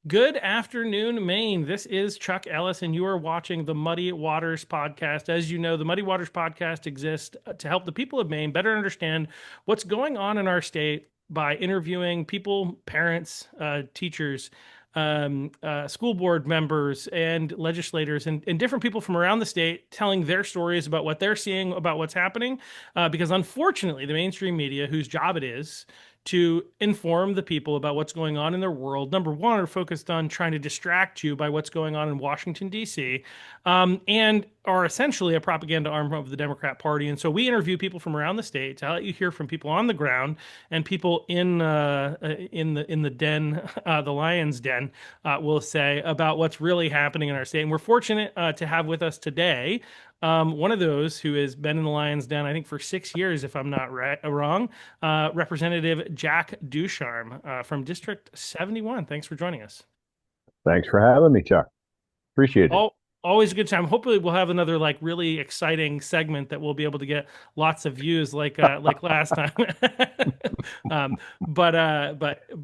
Good afternoon, Maine. This is Chuck Ellis, and you are watching the Muddy Waters podcast. As you know, the Muddy Waters podcast exists to help the people of Maine better understand what's going on in our state by interviewing people, parents, teachers, school board members, and legislators, and different people from around the state telling their stories about what they're seeing, about what's happening. Because unfortunately, the mainstream media, whose job it is to inform the people about what's going on in their world. Number one, are focused on trying to distract you by what's going on in Washington, D.C., and are essentially a propaganda arm of the Democrat Party. And so we interview people from around the state to let you hear from people on the ground and people in the den, the lion's den, will say about what's really happening in our state. And we're fortunate to have with us today one of those who has been in the lion's den, I think, for 6 years, if I'm not wrong, Representative Jack Ducharme from District 71. Thanks for joining us. Thanks for having me, Chuck. Appreciate it. All, Always a good time. Hopefully, we'll have another like really exciting segment that we'll be able to get lots of views like last time. um, We but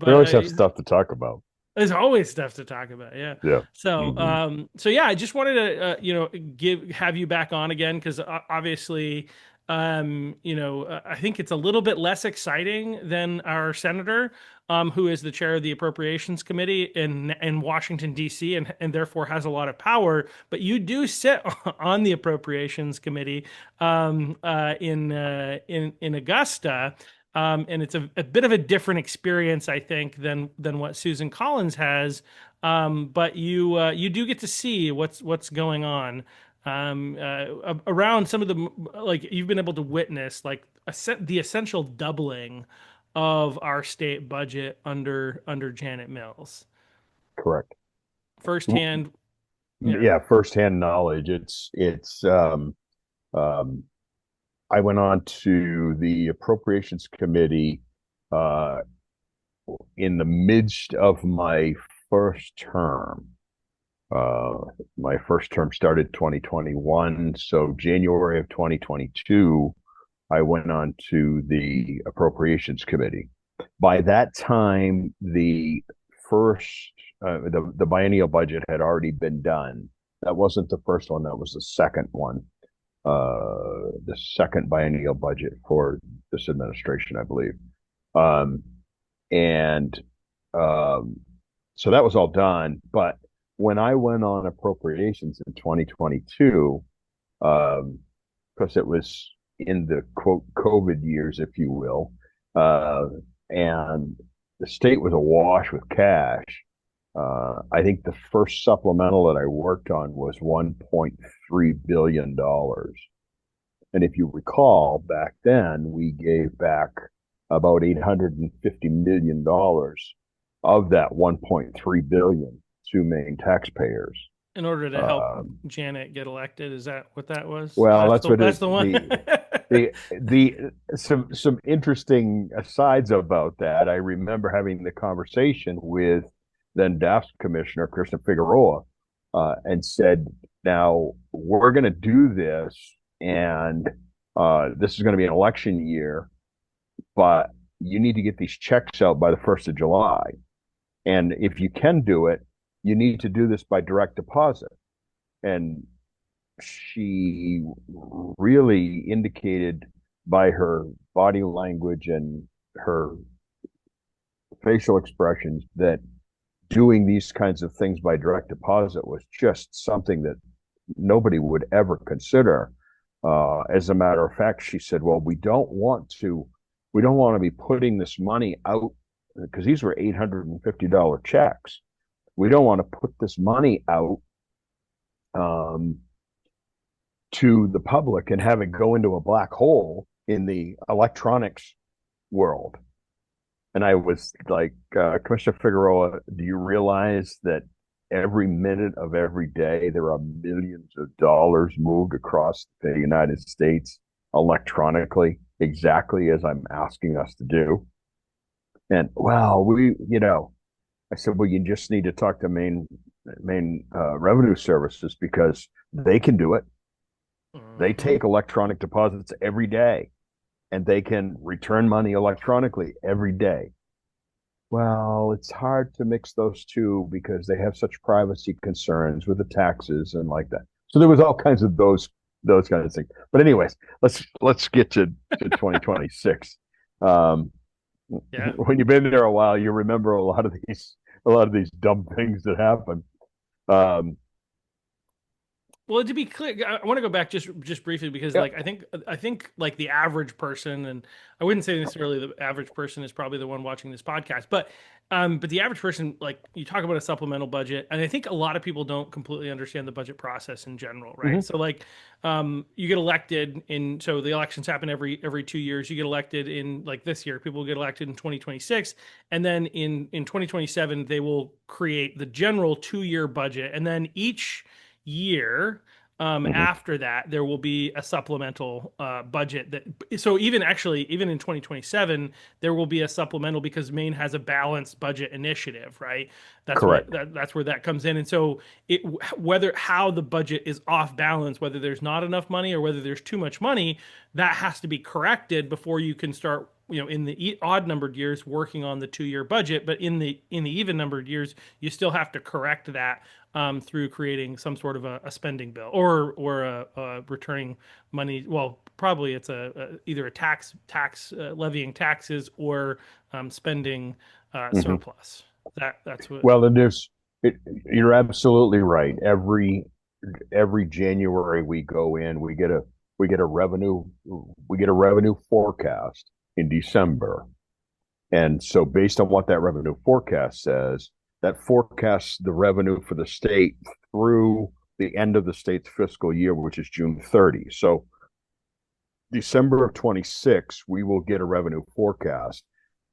always have stuff to talk about. There's always stuff to talk about, yeah. Yeah. So, Hmm. yeah, I just wanted to, have you back on again because obviously, I think it's a little bit less exciting than our senator, who is the chair of the Appropriations Committee in Washington D.C. and therefore has a lot of power. But you do sit on the Appropriations Committee, in Augusta. And it's a bit of a different experience, I think, than what Susan Collins has. But you do get to see what's going on around some of the like you've been able to witness like the essential doubling of our state budget under Janet Mills Correct. firsthand. Yeah. Yeah, firsthand knowledge. Um, I went on to the Appropriations Committee uh, in the midst of first term. Uh, my first term started 2021, so January of 2022, I went on to the Appropriations Committee. By that time, first the biennial budget had already been done. That wasn't the first one; that was the second one. The second biennial budget for this administration, I believe. Um, and so that was all done. But when I went on appropriations in 2022, because it was in the quote COVID years, if you will, uh, and the state was awash with cash. I think the first supplemental that I worked on was $1.3 billion. And if you recall, back then we gave back about $850 million of that 1.3 billion to Maine taxpayers. In order to help Um, Janet get elected, is that what that was? well, That's that's the what that's the one. the some interesting asides about that. I remember having the conversation with then DAF's commissioner, Kristen Figueroa, and said, now we're going to do this, and this is going to be an election year, but you need to get these checks out by the 1st of July. And if you can do it, you need to do this by direct deposit. And she really indicated by her body language and her facial expressions that doing these kinds of things by direct deposit was just something that nobody would ever consider. As a matter of fact, she said, "Well, we don't want to be putting this money out because these were $850 checks. We don't want to put this money out um, to the public and have it go into a black hole in the electronics world." And I was like, Commissioner Figueroa, do you realize that every minute of every day there are millions of dollars moved across the United States electronically, exactly as I'm asking us to do? And well, I said, well, you just need to talk to Maine Revenue Services because they can do it. They Mhm. take electronic deposits every day and they can return money electronically every day. Well, it's hard to mix those two because they have such privacy concerns with the taxes and like that. So there was all kinds of those kind of things. But anyways, let's get to 2026. Um, Yeah. when you've been there a while, you remember a lot of these dumb things that happen. Um, Well, to be clear, I want to go back just briefly because yeah. like I think like the average person, and I wouldn't say necessarily the average person is probably the one watching this podcast, but the average person, like you talk about a supplemental budget, and I think a lot of people don't completely understand the budget process in general, right? Mhm. So like you get elected in, so the elections happen every 2 years. You get elected in like this year, people get elected in 2026, and then in 2027 they will create the general 2 year budget, and then each year Mhm. after that there will be a supplemental budget that, so even actually even in 2027 there will be a supplemental because Maine has a balanced budget initiative, right? Correct. That's where that comes in. And so it, whether how the budget is off balance, whether there's not enough money or whether there's too much money, that has to be corrected before you can start, in the odd numbered years working on the 2 year budget. But in the even numbered years you still have to correct that through creating some sort of a spending bill or a returning money. Well, probably it's either a tax levying taxes or spending Mhm. surplus. That's what. Well, you're absolutely right. Every January we go in, we get a revenue we get a revenue forecast in December. And so based on what that revenue forecast says, that forecasts the revenue for the state through the end of the state's fiscal year, which is June 30. So December of 26, we will get a revenue forecast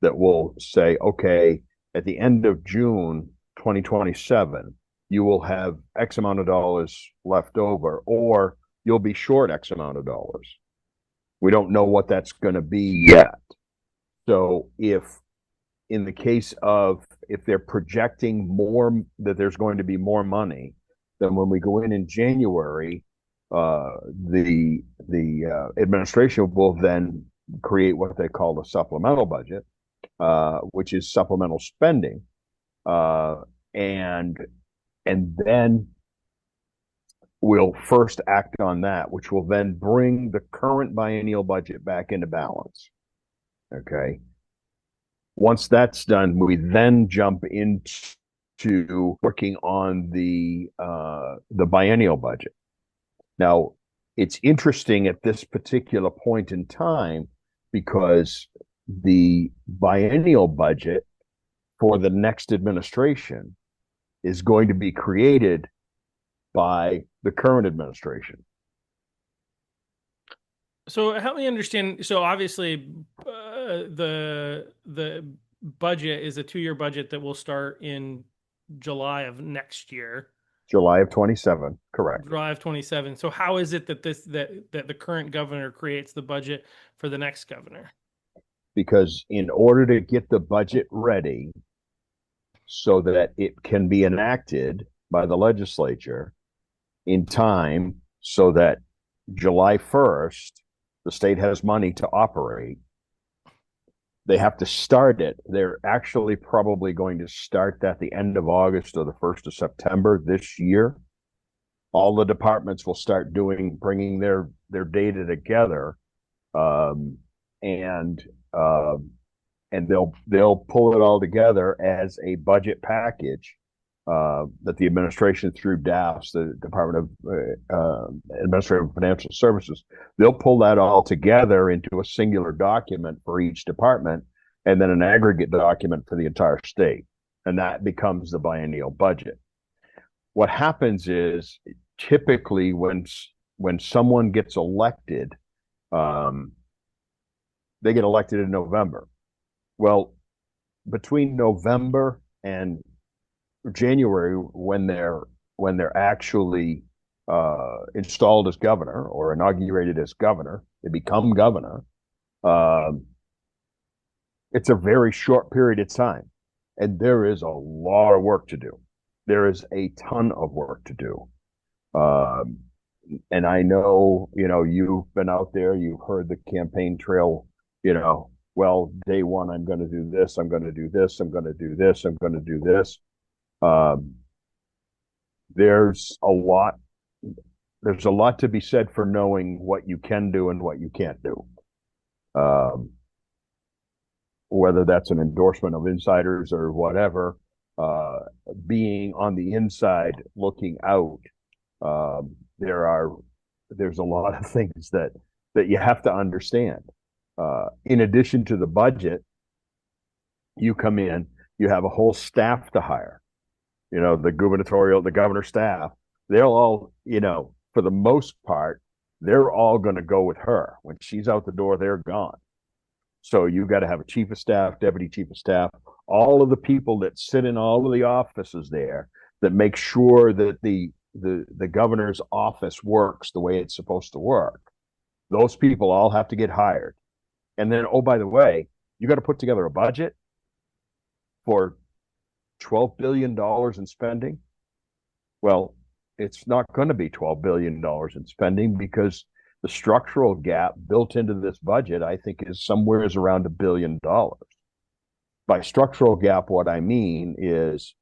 that will say, okay, at the end of June 2027, you will have X amount of dollars left over, or you'll be short X amount of dollars. We don't know what that's going to be yet. So in the case of if they're projecting more that there's going to be more money, then when we go in January, the administration will then create what they call the supplemental budget, which is supplemental spending, uh, and and then we'll first act on that, which will then bring the current biennial budget back into balance. Okay. Once that's done, we then jump into working on the biennial budget. Now, it's interesting at this particular point in time because the biennial budget for the next administration is going to be created by the current administration. So help me understand. So obviously, the budget is a 2 year budget that will start in July of next year. July of 27, correct. Drive 27. So how is it that that the current governor creates the budget for the next governor? Because in order to get the budget ready so that it can be enacted by the legislature in time so that July 1st, the state has money to operate. They have to start it. They're actually probably going to start at the end of August or the 1st of September this year. All the departments will start bringing their data together, um, and uh, and they'll pull it all together as a budget package that the administration through DAFS, the Department of Administrative and Financial Services, they'll pull that all together into a singular document for each department, and then an aggregate document for the entire state, and that becomes the biennial budget. What happens is typically when someone gets elected, um, they get elected in November. Well, between November and January, when they're actually installed as governor or inaugurated as governor, they become governor. Um, it's a very short period of time, and there is a lot of work to do. There is a ton of work to do. Um, and I know, you've been out there, you've heard the campaign trail, you know, well, day one, I'm going to do this, I'm going to do this, I'm going to do this, I'm going to do this. Um, there's a lot there's a lot to be said for knowing what you can do and what you can't do. Um, whether that's an endorsement of insiders or whatever, uh, being on the inside looking out, um, there are there's a lot of things that you have to understand. In addition to the budget, you come in, you have a whole staff to hire. The governor staff, they'll all, for the most part, they're all going to go with her. When she's out the door, they're gone. So you've got to have a chief of staff, deputy chief of staff, all of the people that sit in all of the offices there that make sure that the governor's office works the way it's supposed to work. Those people all have to get hired. And then, oh, by the way, you got to put together a budget for $12 billion in spending. Well, it's not going to be $12 billion in spending because the structural gap built into this budget, I think, is somewhere around $1 billion. By structural gap, what I mean is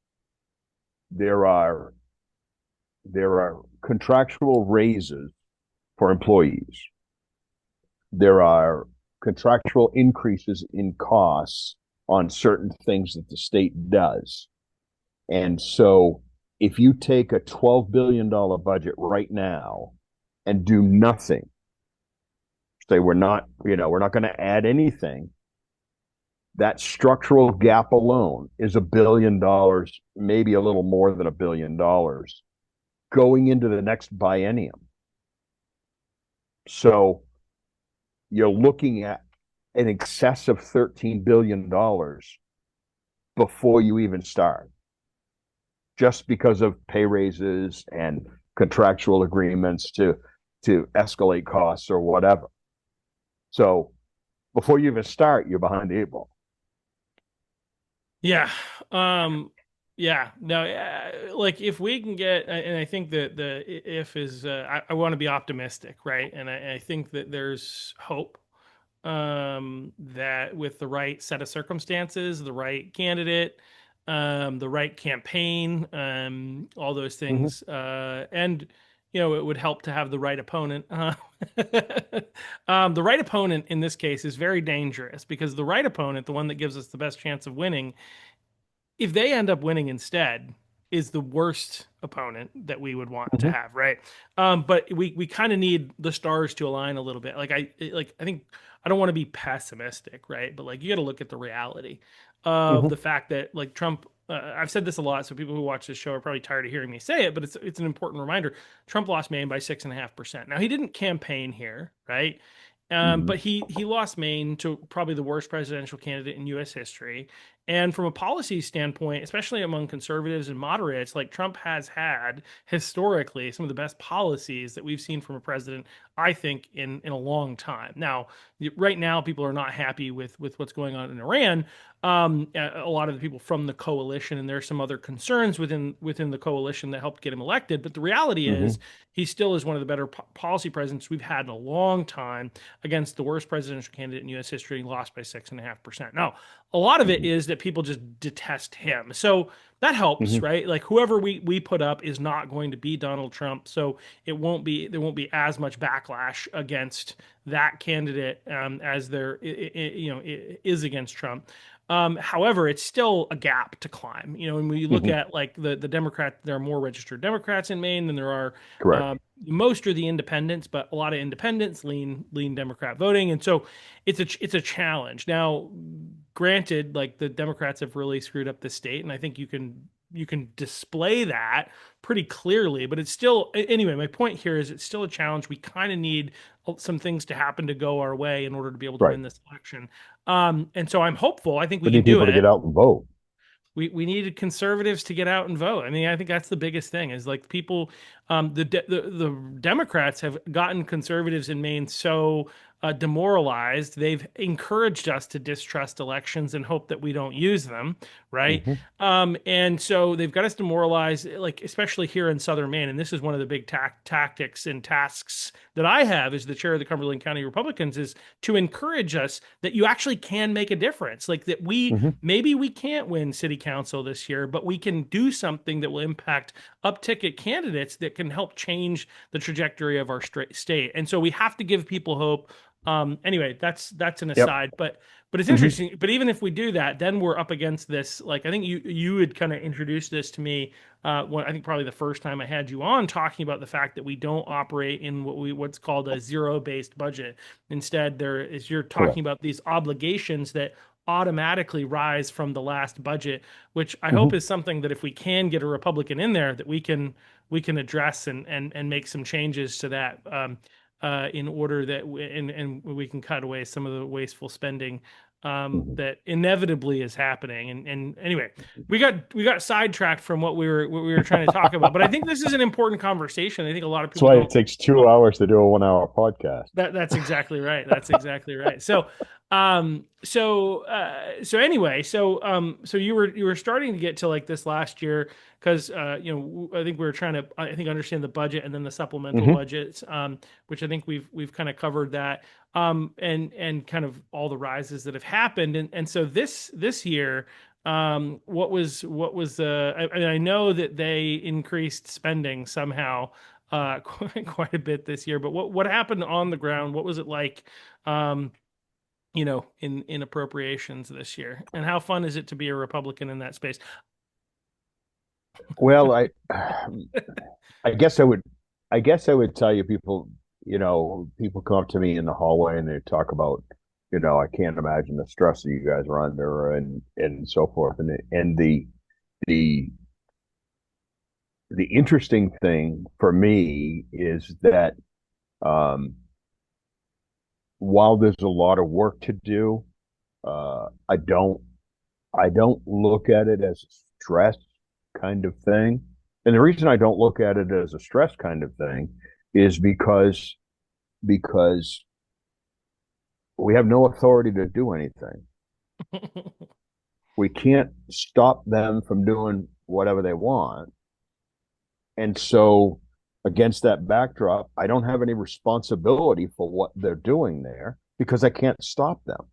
there are contractual raises for employees. There are contractual increases in costs on certain things that the state does. And so if you take a $12 billion budget right now and do nothing, say we're not going to add anything, that structural gap alone is $1 billion, maybe a little more than $1 billion going into the next biennium. So you're looking at an excess of $13 billion before you even start, just because of pay raises and contractual agreements to escalate costs or whatever. So before you even start, you're behind the eight ball. Yeah. Yeah. No, like if we can get, and I think that the if is, I want to be optimistic, right? And I think that there's hope that with the right set of circumstances, the right candidate, the right campaign, all those Mm-hmm. things, and it would help to have the right opponent. The right opponent in this case is very dangerous because the right opponent, the one that gives us the best chance of winning, if they end up winning instead, is the worst opponent that we would want to Mm-hmm. have, right? But we kind of need the stars to align a little bit. I think I don't want to be pessimistic, right? But like you got to look at the reality of Mm-hmm. the fact that like Trump. I've said this a lot, so people who watch this show are probably tired of hearing me say it, but it's an important reminder. Trump lost Maine by 6.5%. Now he didn't campaign here, right? Mm-hmm. But he lost Maine to probably the worst presidential candidate in U.S. history. And from a policy standpoint, especially among conservatives and moderates, like Trump has had historically some of the best policies that we've seen from a president, I think, in a long time. Now, right now, people are not happy with what's going on in Iran. A lot of the people from the coalition, and there's some other concerns within the coalition that helped get him elected. But the reality Mm-hmm. is, he still is one of the better policy presidents we've had in a long time against the worst presidential candidate in U.S. history, and lost by 6.5%. Now, a lot of it Mm-hmm. is that people just detest him. So that helps, Mm-hmm. right? Like whoever we put up is not going to be Donald Trump. So there won't be as much backlash against that candidate as there is against Trump. However, it's still a gap to climb. When we look Mm-hmm. at like the Democrat, there are more registered Democrats in Maine than there are. Correct. Most are the independents, but a lot of independents lean Democrat voting, and so it's a challenge. Now, granted, like the Democrats have really screwed up the state, and I think you can display that pretty clearly, but it's still anyway. My point here is it's still a challenge. We kind of need some things to happen to go our way in order to be able to Right. win this election. And so I'm hopeful. I think we We can need do people to get it. out and vote. We needed conservatives to get out and vote. I mean, I think that's the biggest thing is like people, the Democrats have gotten conservatives in Maine so demoralized. They've encouraged us to distrust elections and hope that we don't use them, right? Hmm. And so they've got us demoralized, like especially here in Southern Maine. And this is one of the big tactics and tasks that I have as the chair of the Cumberland County Republicans, is to encourage us that you actually can make a difference. Like that we Hmm. maybe we can't win city council this year, but we can do something that will impact up-ticket candidates that can help change the trajectory of our state. And so we have to give people hope. Anyway, that's an Yep. aside, but it's Hmm. interesting. But even if we do that, then we're up against this. Like I think you had kind of introduced this to me when I think probably the first time I had you on, talking about the fact that we don't operate in what's called a zero-based budget. Instead, there is you're talking Correct. about these obligations that automatically rise from the last budget, which I hope Hmm. is something that if we can get a Republican in there, that we can address and make some changes to that. In order that and we can cut away some of the wasteful spending Hmm. that inevitably is happening. And anyway, we got sidetracked from what we were trying to talk about. But I think this is an important conversation. I think a lot of That's people why it don't. takes 2 hours to do a 1 hour podcast. That's exactly right. That's exactly right. So anyway, so you were starting to get to like this last year because I think we were trying to I think understand the budget and then the supplemental Hmm. budgets, which I think we've kind of covered that, and kind of all the rises that have happened, and so this year. I mean, I know that they increased spending somehow quite a bit this year. But what happened on the ground? What was it like, um, in appropriations this year? And how fun is it to be a Republican in that space? Well, I guess I would tell you people, people come up to me in the hallway and they talk about, I can't imagine the stress that you guys are under and so forth. And the the interesting thing for me is that um, while there's a lot of work to do, I don't look at it as a stress kind of thing. And the reason I don't look at it as a stress kind of thing is because we have no authority to do anything. We can't stop them from doing whatever they want. And so against that backdrop, I don't have any responsibility for what they're doing there because I can't stop them.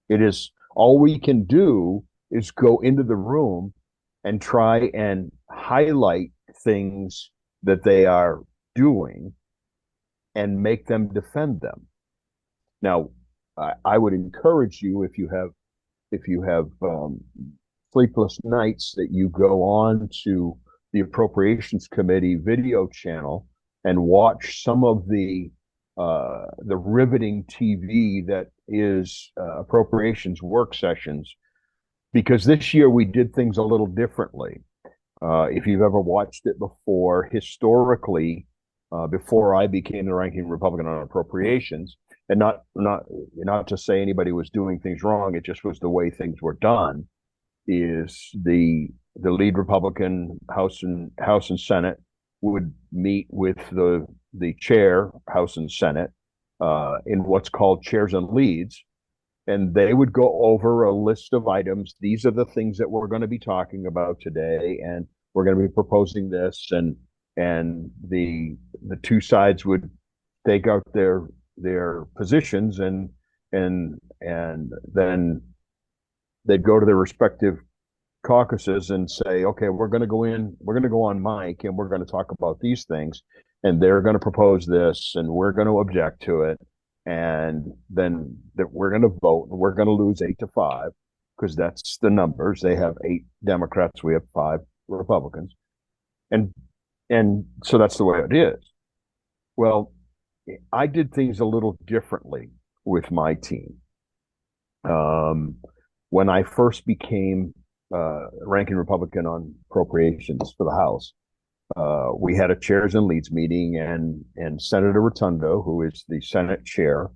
It is all we can do is go into the room and try and highlight things that they are doing and make them defend them. Now, I would encourage you if you have sleepless nights that you go on to the Appropriations Committee video channel and watch some of the riveting TV that is appropriations work sessions, because this year we did things a little differently. If you've ever watched it before, historically, before I became the ranking Republican on appropriations, and not to say anybody was doing things wrong, it just was the way things were done. Is the lead Republican House and Senate would meet with the chair House and Senate in what's called chairs and leads, and they would go over a list of items. These are the things that we're going to be talking about today, and we're going to be proposing this, and the two sides would take out their positions, and then they'd go to their respective caucuses and say, okay, we're going to go on mic, and we're going to talk about these things, and they're going to propose this, and we're going to object to it, and then that we're going to vote, and we're going to lose 8-5 because that's the numbers. They have 8 Democrats, we have 5 Republicans, and so that's the way it is. Well, I did things a little differently with my team. Um, when I first became ranking Republican on appropriations for the House, we had a chairs and leads meeting, and Senator Rotundo, who is the Senate chair,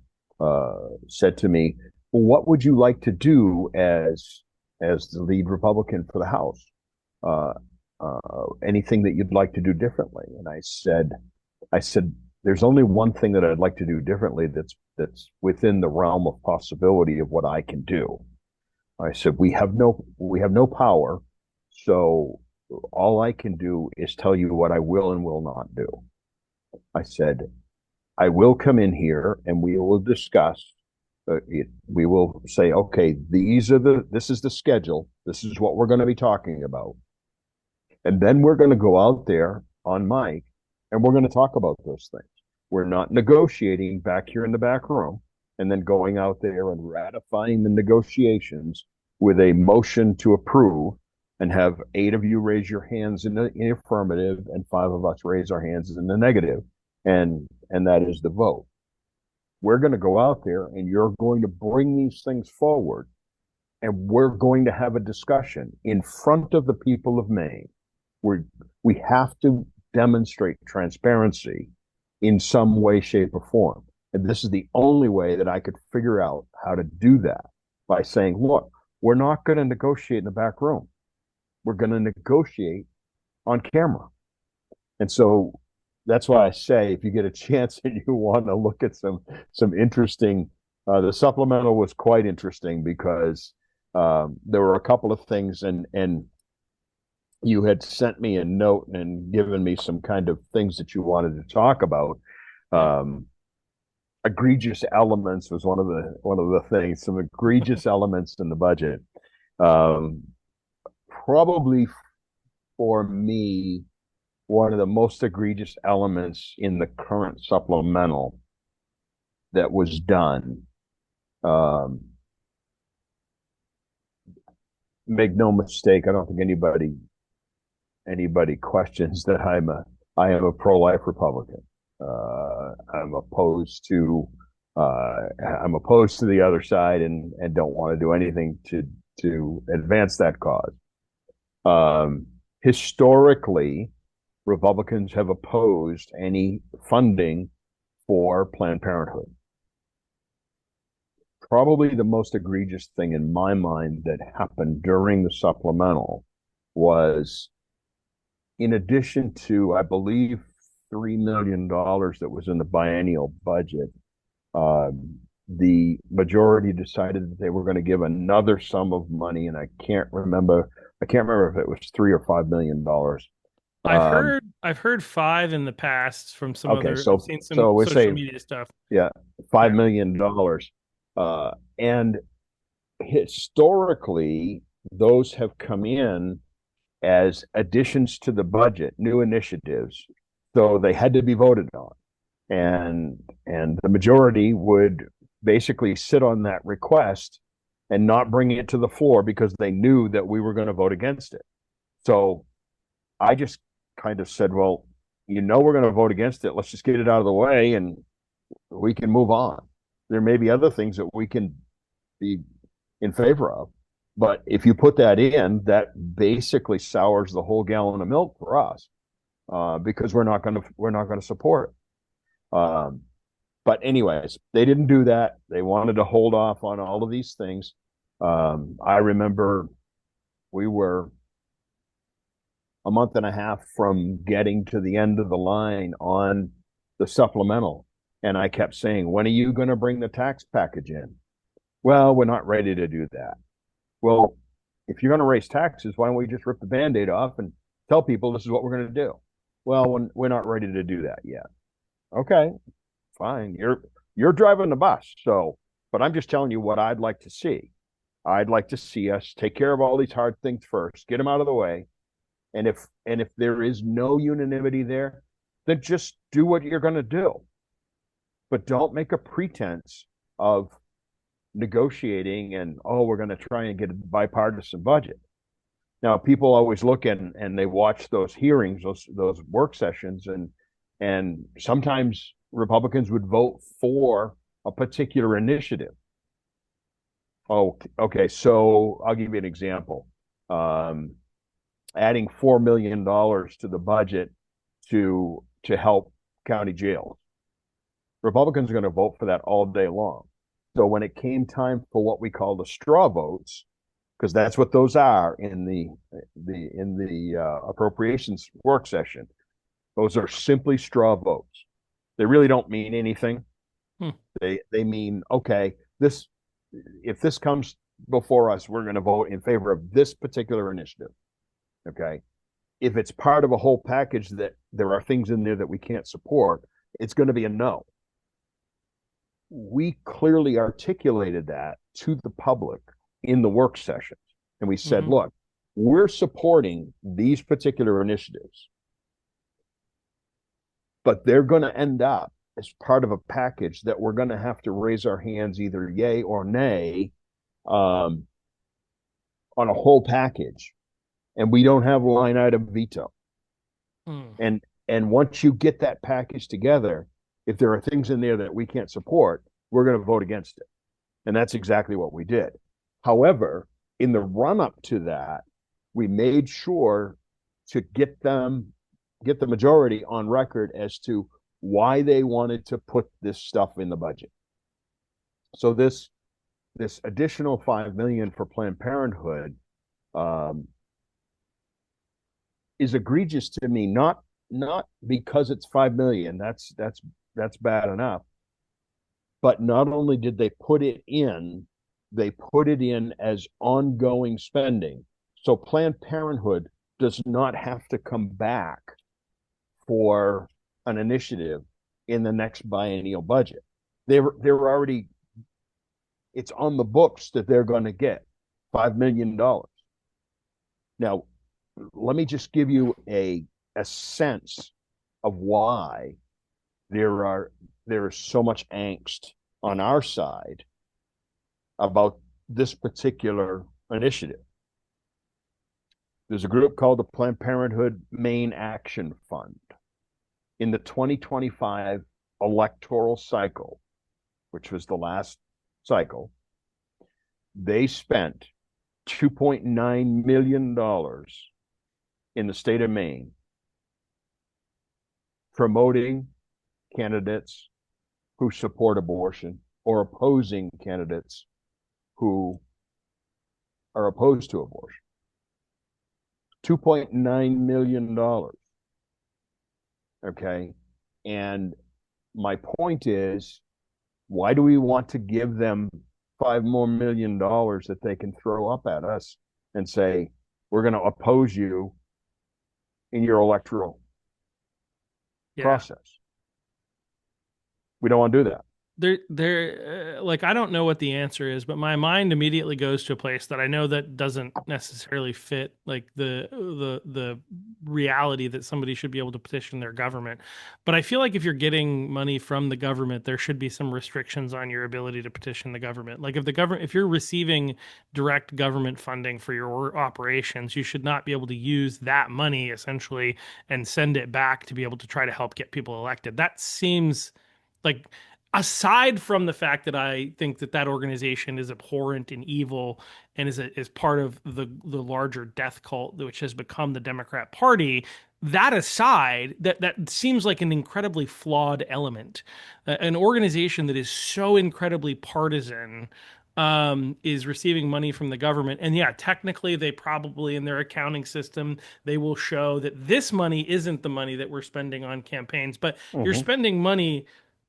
said to me, "Well, what would you like to do as the lead Republican for the House? Anything that you'd like to do differently?" And I said, there's only one thing that I'd like to do differently that's within the realm of possibility of what I can do. I said, we have no power, so all I can do is tell you what I will and will not do. I said, I will come in here and we will discuss. We will say, okay, this is the schedule. This is what we're going to be talking about. And then we're going to go out there on mic and we're going to talk about those things. We're not negotiating back here in the back room and then going out there and ratifying the negotiations with a motion to approve and have 8 of you raise your hands in the affirmative and 5 of us raise our hands in the negative. And that is the vote. We're going to go out there and you're going to bring these things forward and we're going to have a discussion in front of the people of Maine. We have to demonstrate transparency in some way, shape, or form. And this is the only way that I could figure out how to do that, by saying, look, we're not going to negotiate in the back room. We're going to negotiate on camera. And so that's why I say, if you get a chance and you want to look at some interesting, the supplemental was quite interesting because there were a couple of things, and you had sent me a note and given me some kind of things that you wanted to talk about. Egregious elements was one of the things. Some egregious elements in the budget. Probably for me, one of the most egregious elements in the current supplemental that was done. Make no mistake, I don't think anybody questions that I am a pro-life Republican. I'm opposed to the other side and don't want to do anything to advance that cause. Historically, Republicans have opposed any funding for Planned Parenthood. Probably the most egregious thing in my mind that happened during the supplemental was, in addition to, I believe, $3 million that was in the biennial budget, the majority decided that they were going to give another sum of money, and I can't remember if it was $3 or $5 million. I've heard 5 in the past from some Okay, other. I've seen some so we social say, media stuff. yeah, $5 million. And historically, those have come in as additions to the budget, new initiatives. So they had to be voted on. And the majority would basically sit on that request and not bring it to the floor because they knew that we were going to vote against it. So I just kind of said, well, we're going to vote against it. Let's just get it out of the way and we can move on. There may be other things that we can be in favor of, but if you put that in, that basically sours the whole gallon of milk for us, because we're not going to support it. But anyways, they didn't do that. They wanted to hold off on all of these things. I remember we were a month and a half from getting to the end of the line on the supplemental. And I kept saying, when are you going to bring the tax package in? Well, we're not ready to do that. Well, if you're going to raise taxes, why don't we just rip the Band-Aid off and tell people this is what we're going to do? Well, we're not ready to do that yet. Okay, fine. You're driving the bus. But I'm just telling you what I'd like to see. I'd like to see us take care of all these hard things first, get them out of the way. And if there is no unanimity there, then just do what you're going to do. But don't make a pretense of negotiating and, we're going to try and get a bipartisan budget. Now, people always look and they watch those hearings, those work sessions, and sometimes Republicans would vote for a particular initiative. Oh, okay. So I'll give you an example. Adding $4 million to the budget to help county jails. Republicans are going to vote for that all day long. So when it came time for what we call the straw votes, because that's what those are in the appropriations work session, those are simply straw votes. They really don't mean anything. Hmm. They mean, okay, this if this comes before us, we're going to vote in favor of this particular initiative. Okay. If it's part of a whole package that there are things in there that we can't support, it's going to be a no. We clearly articulated that to the public in the work sessions. And we said, Mm-hmm. look, we're supporting these particular initiatives, but they're going to end up as part of a package that we're going to have to raise our hands either yay or nay on a whole package. And we don't have line item veto. Mm. And once you get that package together, if there are things in there that we can't support, we're going to vote against it. And that's exactly what we did. However, in the run up to that, we made sure to get the majority on record as to why they wanted to put this stuff in the budget. So this additional 5 million for Planned Parenthood is egregious to me, not because it's 5 million. That's bad enough. But not only did they put it in, they put it in as ongoing spending. So Planned Parenthood does not have to come back for an initiative in the next biennial budget. They're already, it's on the books that they're going to get $5 million. Now, let me just give you a sense of why there is so much angst on our side about this particular initiative. There's a group called the Planned Parenthood Maine Action Fund. In the 2025 electoral cycle, which was the last cycle, they spent $2.9 million in the state of Maine promoting candidates who support abortion or opposing candidates who are opposed to abortion. $2.9 million. Okay. And my point is, why do we want to give them $5 more million that they can throw up at us and say, we're going to oppose you in your electoral Yeah. process? We don't want to do that. Like, I don't know what the answer is, but my mind immediately goes to a place that I know that doesn't necessarily fit like the reality that somebody should be able to petition their government. But I feel like if you're getting money from the government, there should be some restrictions on your ability to petition the government. Like if you're receiving direct government funding for your operations, you should not be able to use that money essentially and send it back to be able to try to help get people elected. That seems like, aside from the fact that I think that organization is abhorrent and evil and is part of the larger death cult which has become the Democrat Party. That aside, that seems like an incredibly flawed element. An organization that is so incredibly partisan is receiving money from the government. And yeah, technically, they probably in their accounting system, they will show that this money isn't the money that we're spending on campaigns, but you're Mm-hmm. spending money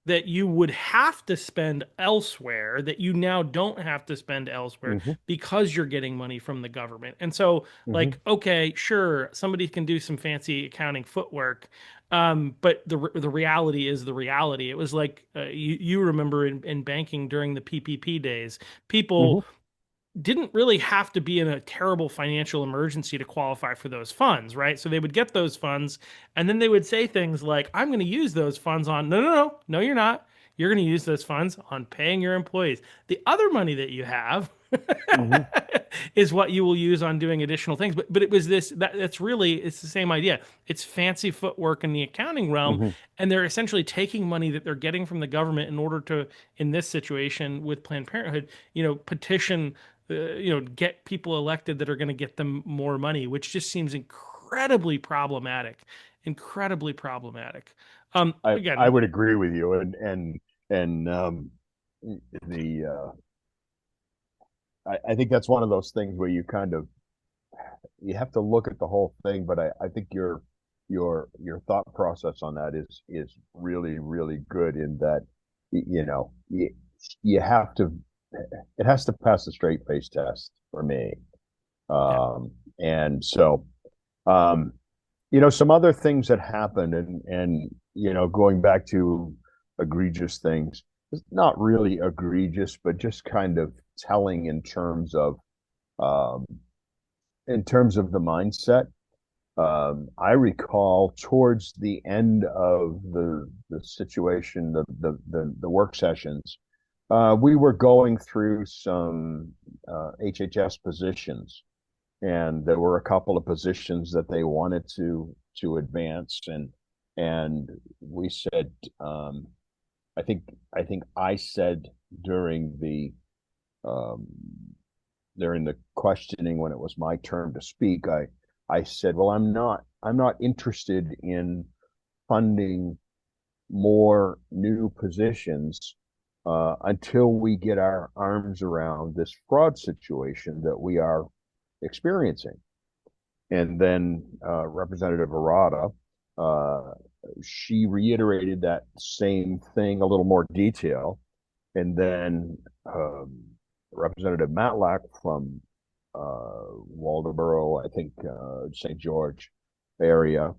that you would have to spend elsewhere that you now don't have to spend elsewhere Mm-hmm. because you're getting money from the government. And so, Mm-hmm. like, okay, sure, somebody can do some fancy accounting footwork, but the reality is the reality. It was like you remember in banking during the PPP days, people Mm-hmm. didn't really have to be in a terrible financial emergency to qualify for those funds, right? So they would get those funds and then they would say things like, I'm going to use those funds on, no, you're not. You're going to use those funds on paying your employees. The other money that you have Mm-hmm. is what you will use on doing additional things. But it was that's really, it's the same idea. It's fancy footwork in the accounting realm. Mm-hmm. And they're essentially taking money that they're getting from the government in order to, in this situation with Planned Parenthood, petition get people elected that are going to get them more money, which just seems incredibly problematic. Incredibly problematic. I Again, would agree with you, and the I think that's one of those things where you have to look at the whole thing, but I think your thought process on that is really really good in that you know you have to it has to pass the straight face test for me. Yeah. And so um, some other things that happened and going back to egregious things, it's not really egregious, but just kind of telling um, in terms of the mindset. I recall towards the end of the situation, the work sessions, we were going through some HHS positions, and there were a couple of positions that they wanted to advance, and we said, I think I said during the um, during the questioning when it was my turn to speak, I said, well, I'm not interested in funding more new positions until we get our arms around this fraud situation that we are experiencing. And then Representative Arata, uh, she reiterated that same thing, a little more detail. And then Representative Matlack from Waldoboro, I think St. George area,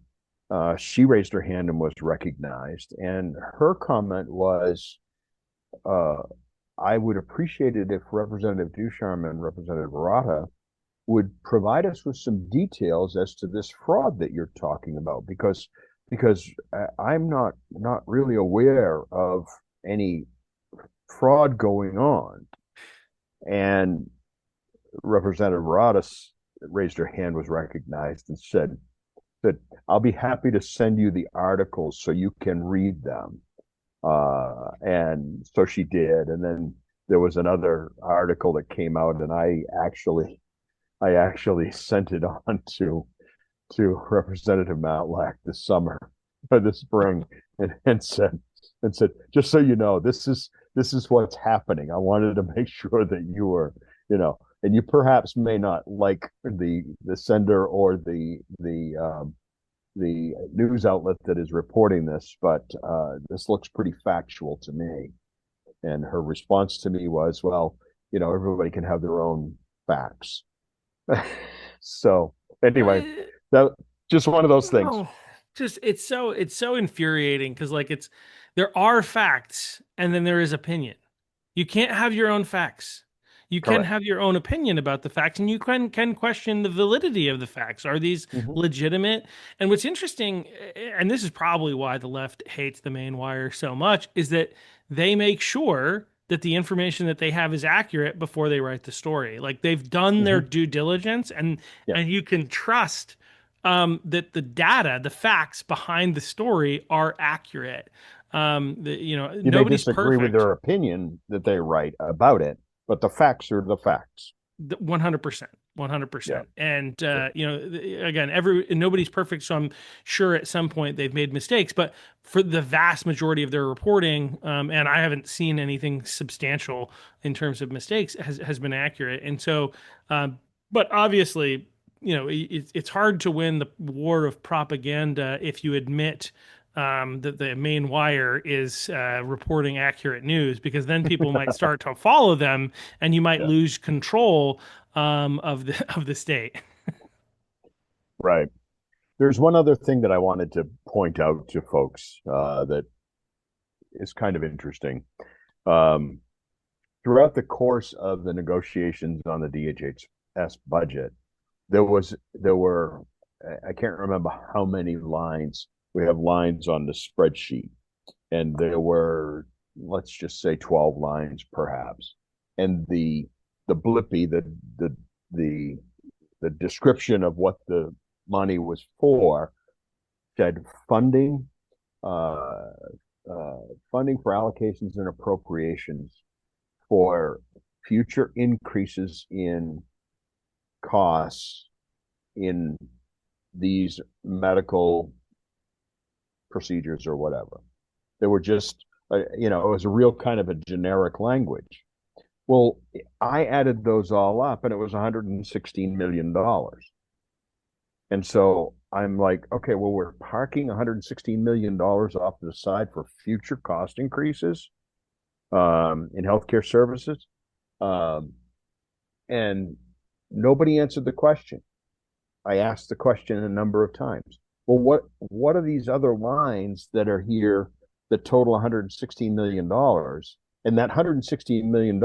she raised her hand and was recognized. And her comment was, uh, I would appreciate it if Representative Ducharme and Representative Arata would provide us with some details as to this fraud that you're talking about, because I'm not really aware of any fraud going on. And Representative Rodis raised her hand, was recognized, and said that I'll be happy to send you the articles so you can read them. And so she did. And then there was another article that came out, and I actually sent it on to Representative Matlack this summer or this spring, and said, just so you know, this is what's happening. I wanted to make sure that you were, and you perhaps may not like the sender or the news outlet that is reporting this, but this looks pretty factual to me. And her response to me was, well, everybody can have their own facts. So anyway, Uh, that just one of those things. no, just it's so infuriating because there are facts and then there is opinion. You can't have your own facts. You can Correct. have your own opinion about the facts, and you can question the validity of the facts. Are these Mm-hmm. legitimate? And what's interesting, and this is probably why the left hates the Maine Wire so much, is that they make sure that the information that they have is accurate before they write the story. Like they've done their Mm-hmm. due diligence, Yeah. and you can trust that the data, the facts behind the story are accurate. You may Nobody's disagree with perfect. their opinion that they write about it, but the facts are the facts. 100%. Yeah. 100%. And So, again, nobody's perfect, so I'm sure at some point they've made mistakes, but for the vast majority of their reporting, and I haven't seen anything substantial in terms of mistakes, has been accurate. And so but obviously, it's hard to win the war of propaganda if you admit that the main wire is reporting accurate news, because then people might start to follow them, and you might yeah. lose control of the of the state. Right. There's one other thing that I wanted to point out to folks that is kind of interesting. Um, Throughout the course of the negotiations on the DHS budget, there were I can't remember how many lines. We have lines on the spreadsheet, and there were, let's just say, 12 lines perhaps. And the blippy, the the description of what the money was for said uh, uh, funding for allocations and appropriations for future increases in costs in these medical procedures or whatever. They were just, it was a real kind of a generic language. Well, I added those all up and it was $116 million. And so I'm like, okay, well, we're parking $116 million off to the side for future cost increases in healthcare services. Um, and nobody answered the question. I asked the question a number of times. Well, what are these other lines that are here that total $116 million? And that $116 million,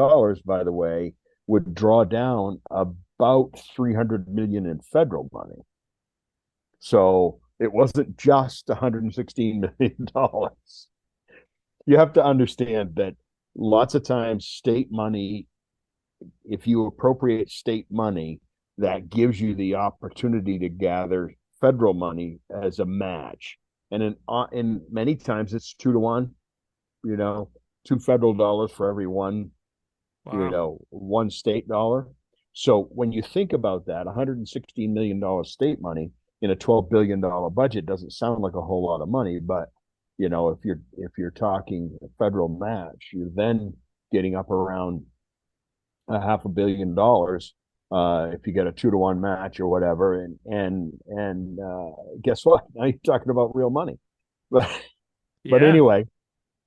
by the way, would draw down about $300 million in federal money. So it wasn't just $116 million. You have to understand that lots of times state money, if you appropriate state money, that gives you the opportunity to gather federal money as a match. And in many times it's 2 to 1, you know, two federal dollars for every one, Wow. one state dollar. So when you think about that, $116 million state money in a $12 billion budget doesn't sound like a whole lot of money, but if you're talking federal match, you're then getting up around a $500 million if you get a 2 to 1 match or whatever, and guess what? Now you're talking about real money. But but Yeah. anyway,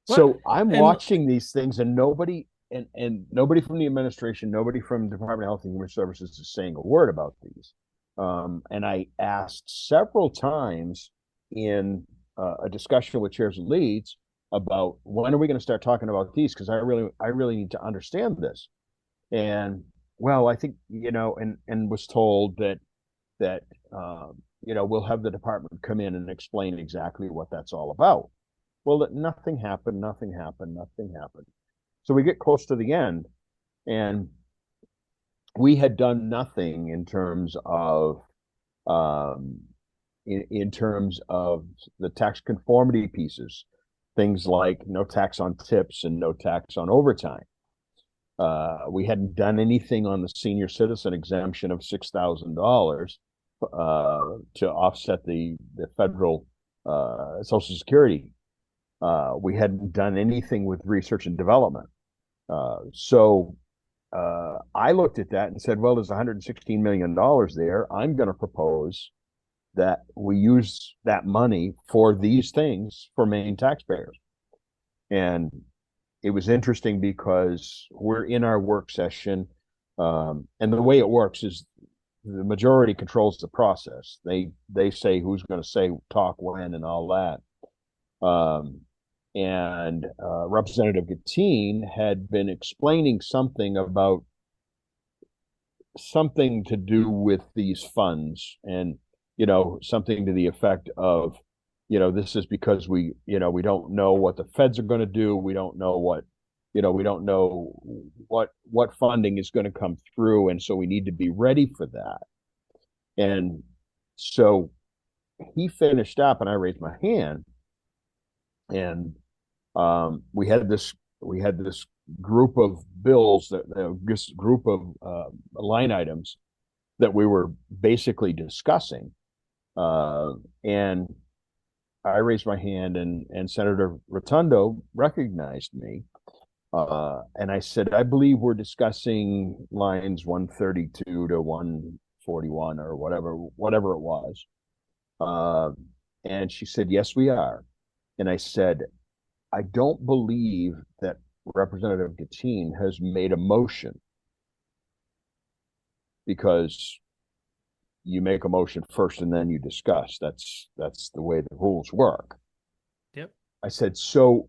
What? so I'm And watching these things, and nobody from the administration, nobody from the Department of Health and Human Services is saying a word about these. And I asked several times in a discussion with chairs and leads about when are we going to start talking about these, because I really need to understand this. And well, I think and was told that we'll have the department come in and explain exactly what that's all about. Well, nothing happened, nothing happened, nothing happened. So we get close to the end, and we had done nothing in terms of um, in terms of the tax conformity pieces, things like no tax on tips and no tax on overtime. We hadn't done anything on the senior citizen exemption of $6,000 to offset the federal Social Security. We hadn't done anything with research and development. So I looked at that and said, well, there's $116 million there. I'm going to propose that we use that money for these things for Maine taxpayers. And it was interesting because we're in our work session, and the way it works is the majority controls the process. They say who's going to say talk when and all that. And Representative Gatteen had been explaining something about something to do with these funds, and something to the effect of, this is because we don't know what the feds are going to do. We don't know what funding is going to come through, and so we need to be ready for that. And so he finished up, and I raised my hand, and we had this group of bills, this group of line items that we were basically discussing, and I raised my hand, and Senator Rotundo recognized me, and I said, I believe we're discussing lines 132 to 141 or whatever it was. And she said, yes, we are. And I said, I don't believe that Representative Gatteen has made a motion, because you make a motion first and then you discuss. That's the way the rules work. yep. I said, so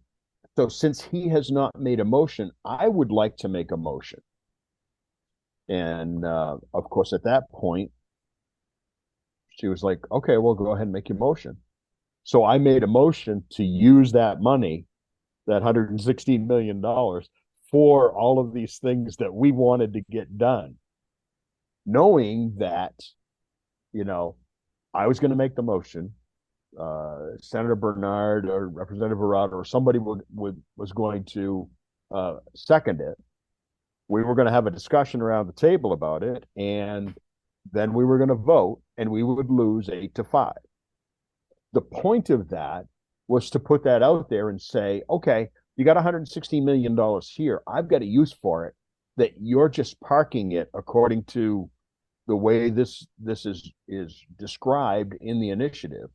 since he has not made a motion, I would like to make a motion. And of course, at that point, she was like, okay, well, go ahead and make your motion. So I made a motion to use that money, that $116 million, for all of these things that we wanted to get done, knowing that, I was going to make the motion. Senator Bernard or Representative Arado or somebody was going to second it. We were going to have a discussion around the table about it, and then we were going to vote, and we would lose 8-5. The point of that was to put that out there and say, okay, you got $116 million here. I've got a use for it that you're just parking it according to the way this is described in the initiative.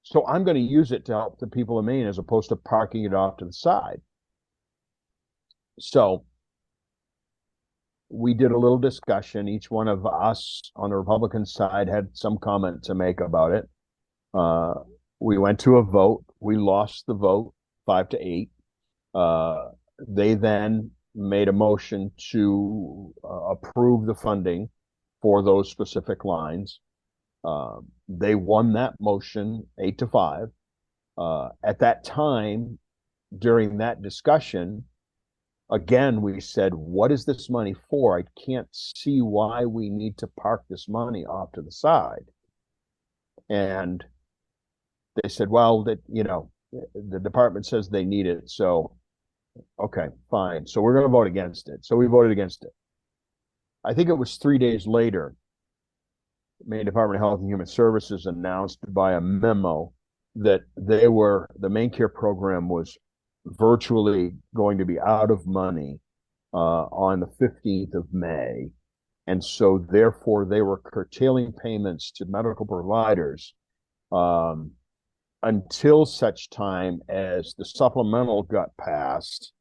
So I'm going to use it to help the people of Maine as opposed to parking it off to the side. So we did a little discussion. Each one of us on the Republican side had some comment to make about it. We went to a vote. We lost the vote 5-8. They then made a motion to approve the funding for those specific lines. They won that motion 8-5. At that time, during that discussion, again, we said, what is this money for? I can't see why we need to park this money off to the side. And they said, well, that, the department says they need it. So, okay, fine. So we're going to vote against it. So we voted against it. I think it was 3 days later, the Maine Department of Health and Human Services announced by a memo that the MaineCare program was virtually going to be out of money on the 15th of May. And so therefore they were curtailing payments to medical providers until such time as the supplemental got passed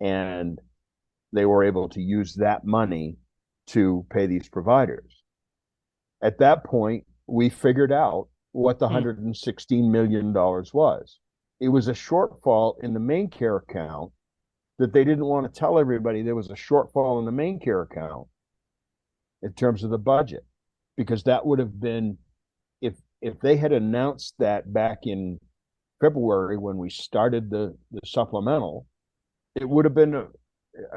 and they were able to use that money to pay these providers. At that point, we figured out what the $116 million was. It was a shortfall in the MaineCare account that they didn't want to tell everybody there was a shortfall in the MaineCare account in terms of the budget, because that would have been, if they had announced that back in February when we started the supplemental, it would have been it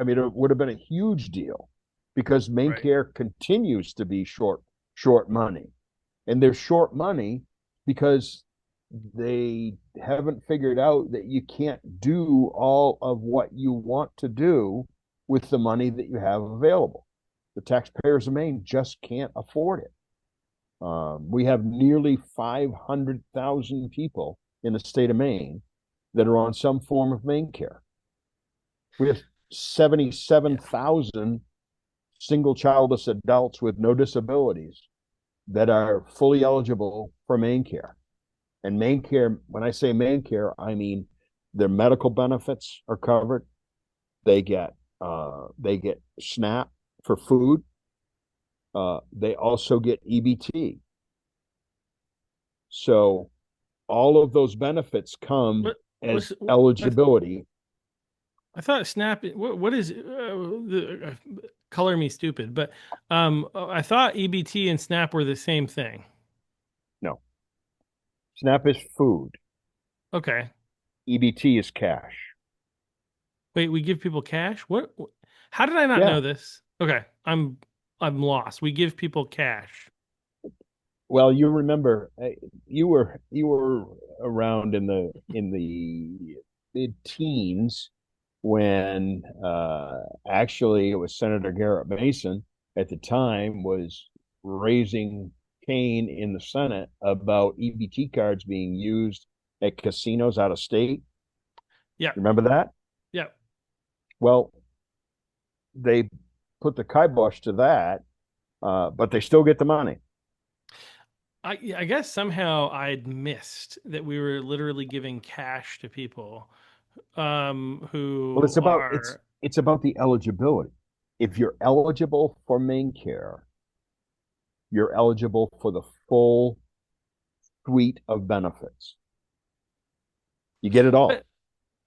would have been a huge deal, because MaineCare continues to be short money, and they're short money because they haven't figured out that you can't do all of what you want to do with the money that you have available. The taxpayers of Maine just can't afford it. We have nearly 500,000 people in the state of Maine that are on some form of MaineCare. We have 77,000 single childless adults with no disabilities that are fully eligible for MaineCare. And MaineCare, when I say MaineCare, I mean their medical benefits are covered. They get SNAP for food. They also get EBT. So all of those benefits come as eligibility. I thought SNAP. What is color me stupid? But I thought EBT and SNAP were the same thing. No, SNAP is food. Okay. EBT is cash. Wait, we give people cash? What? How did I not know this? Okay, I'm lost. We give people cash. Well, you remember you were around in the mid-teens when actually it was Senator Garrett Mason at the time was raising Cain in the Senate about EBT cards being used at casinos out of state. Yeah. Remember that? Yeah. Well, they put the kibosh to that, but they still get the money. I guess somehow I'd missed that we were literally giving cash to people who it's about the eligibility. If you're eligible for MaineCare, you're eligible for the full suite of benefits. You get it all.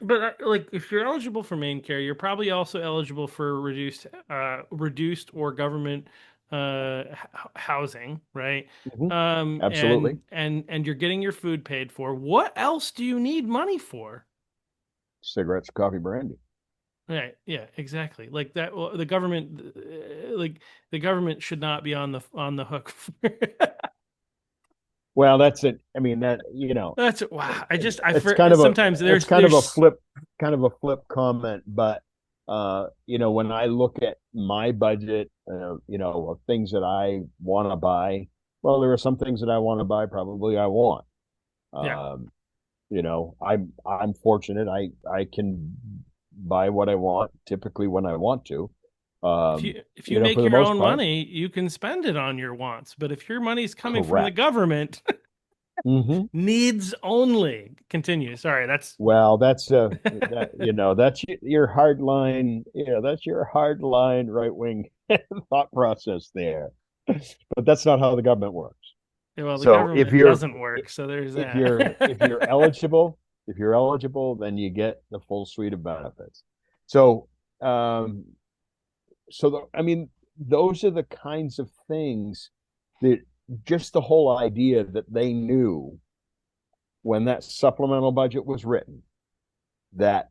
But like, if you're eligible for MaineCare, you're probably also eligible for reduced or government housing, right? Absolutely. And you're getting your food paid for. What else do you need money for? Cigarettes, coffee, brandy. Right. Yeah, exactly. Like that. Well, the government, the government should not be on the hook. Well, that's it. I mean, That's wow. Sometimes there's kind of a flip comment, but when I look at my budget, of things that I want to buy, well, there are some things that I want to buy, probably I want. Yeah. I'm fortunate. I can buy what I want typically when I want to. If you For make the your most own part, money, you can spend it on your wants. But if your money's coming from the correct. government, Hmm. needs only. Continue. Sorry, that's Well, that's your hard line. That's your hard line right wing thought process there. But that's not how the government works. well, the So government doesn't work, so there's if you're that. eligible, then you get the full suite of benefits. So um, I mean, those are the kinds of things that just the whole idea that they knew when that supplemental budget was written that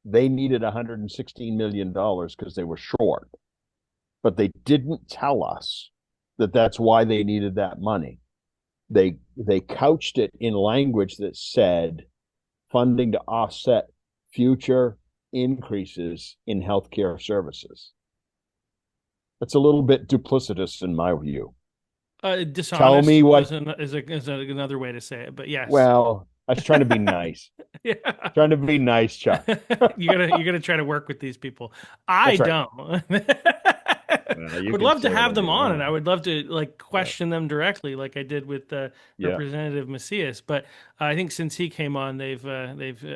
they needed $116 million because they were short, but they didn't tell us that that's why they needed that money. They couched it in language that said funding to offset future increases in healthcare services. That's a little bit duplicitous in my view. Tell me Dishonest what, is another way to say it, but yes. well, I was trying to be nice. Yeah. Trying to be nice, Chuck. You gotta try to work with these people. I That's right. don't. Well, I you would can love to say have whatever them you on, and want. I would love to like Yeah. question them directly, like I did with Yeah. Representative Macias. But I think since he came on, they've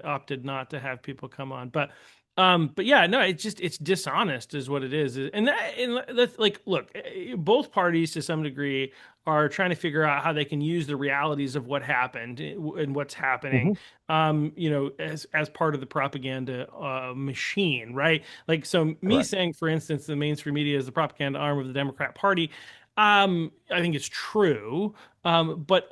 opted not to have people come on. But yeah, no, it's dishonest, is what it is, and that's like, look, both parties to some degree are trying to figure out how they can use the realities of what happened and what's happening, Hmm. as part of the propaganda machine, right? Like, so me Correct. saying, for instance, the mainstream media is the propaganda arm of the Democrat Party, I think it's true. But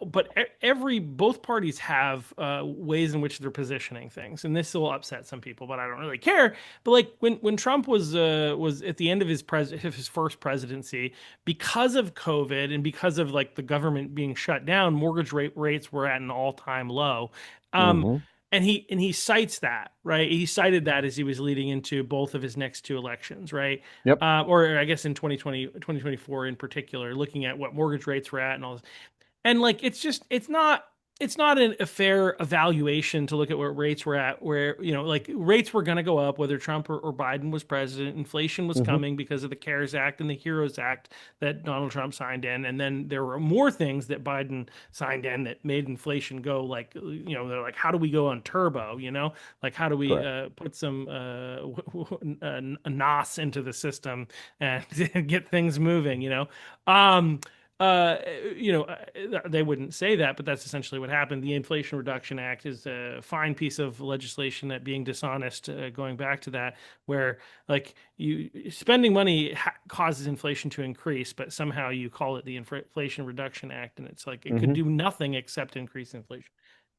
both parties have ways in which they're positioning things, and this will upset some people, but I don't really care. But like when Trump was at the end of his first presidency, because of COVID and because of like the government being shut down, rates were at an all time low. Um, Hmm. and he cites that, right? He cited that as he was leading into both of his next two elections, right? Yep. Or I guess in 2024 in particular, looking at what mortgage rates were at and all this. And like, it's not a fair evaluation to look at what rates were at, where, like, rates were going to go up whether Trump or Biden was president. Inflation was Hmm. coming because of the CARES Act and the HEROES Act that Donald Trump signed in, and then there were more things that Biden signed in that made inflation go, like, they're like, how do we go on turbo, like, how do we Correct. put some a nos into the system and get things moving, um uh, they wouldn't say that, but that's essentially what happened. The Inflation Reduction Act is a fine piece of legislation that, being dishonest, going back to that, where like, you spending money causes inflation to increase, but somehow you call it the Inflation Reduction Act, and it's like it could Hmm. do nothing except increase inflation.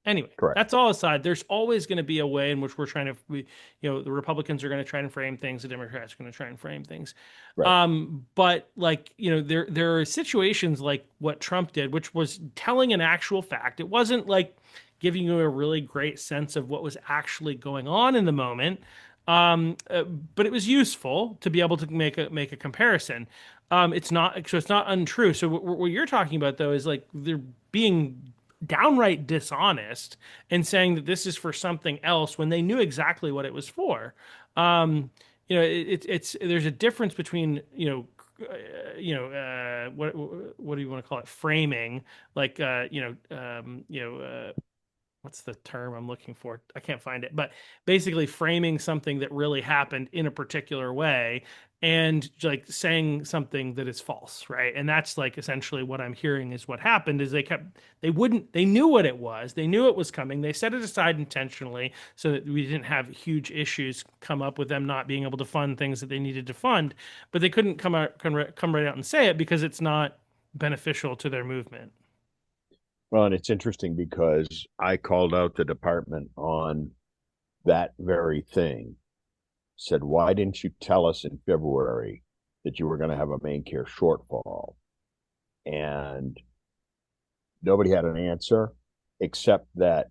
Anyway, Correct. that's all aside. There's always going to be a way in which the Republicans are going to try and frame things, the Democrats are going to try and frame things. Right. But like, there are situations like what Trump did, which was telling an actual fact. It wasn't like giving you a really great sense of what was actually going on in the moment. But it was useful to be able to make a comparison. It's not untrue. So what you're talking about, though, is like they're being downright dishonest and saying that this is for something else when they knew exactly what it was for. Um, it's there's a difference between, what do you want to call it, framing, like, what's the term I'm looking for? I can't find it, but basically framing something that really happened in a particular way, and like saying something that is false, right? And that's like essentially what I'm hearing is what happened is they knew what it was. They knew it was coming. They set it aside intentionally so that we didn't have huge issues come up with them not being able to fund things that they needed to fund, but they couldn't come right out and say it because it's not beneficial to their movement. Well, and it's interesting because I called out the department on that very thing. Said, why didn't you tell us in February that you were going to have a MaineCare shortfall? And nobody had an answer except that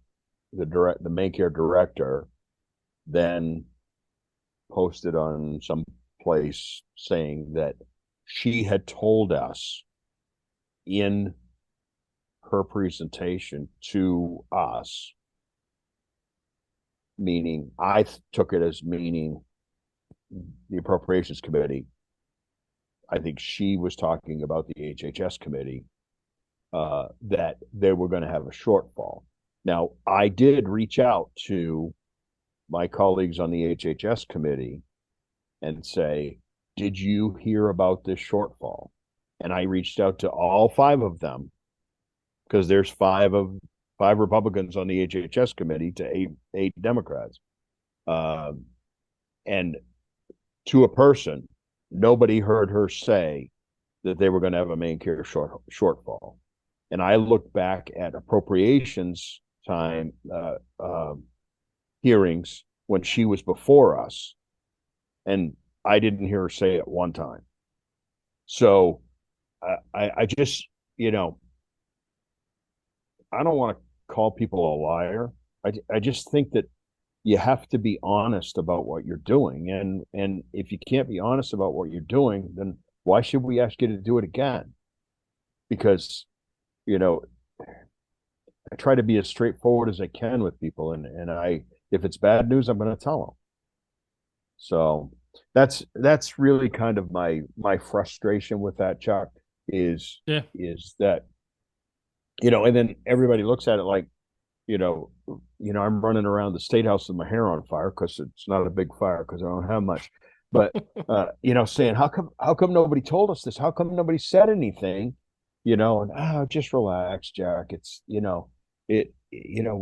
the MaineCare director then posted on some place saying that she had told us in her presentation to us, meaning I took it as meaning the Appropriations Committee, I think she was talking about the HHS committee, that they were going to have a shortfall. Now, I did reach out to my colleagues on the HHS committee and say, did you hear about this shortfall? And I reached out to all five of them, because there's five Republicans on the HHS committee to eight Democrats. Um, and to a person, nobody heard her say that they were going to have a MaineCare shortfall. And I looked back at appropriations time hearings when she was before us, and I didn't hear her say it one time. So I just, I don't want to call people a liar. I just think that you have to be honest about what you're doing, and if you can't be honest about what you're doing, then why should we ask you to do it again? Because you know I try to be as straightforward as I can with people, and I if it's bad news, I'm going to tell them. So that's really kind of my frustration with that, Chuck, is Yeah. is that and then everybody looks at it like, you know, I'm running around the state house with my hair on fire because it's not a big fire because I don't have much. But saying how come nobody told us this? How come nobody said anything? And just relax, Jack. It's we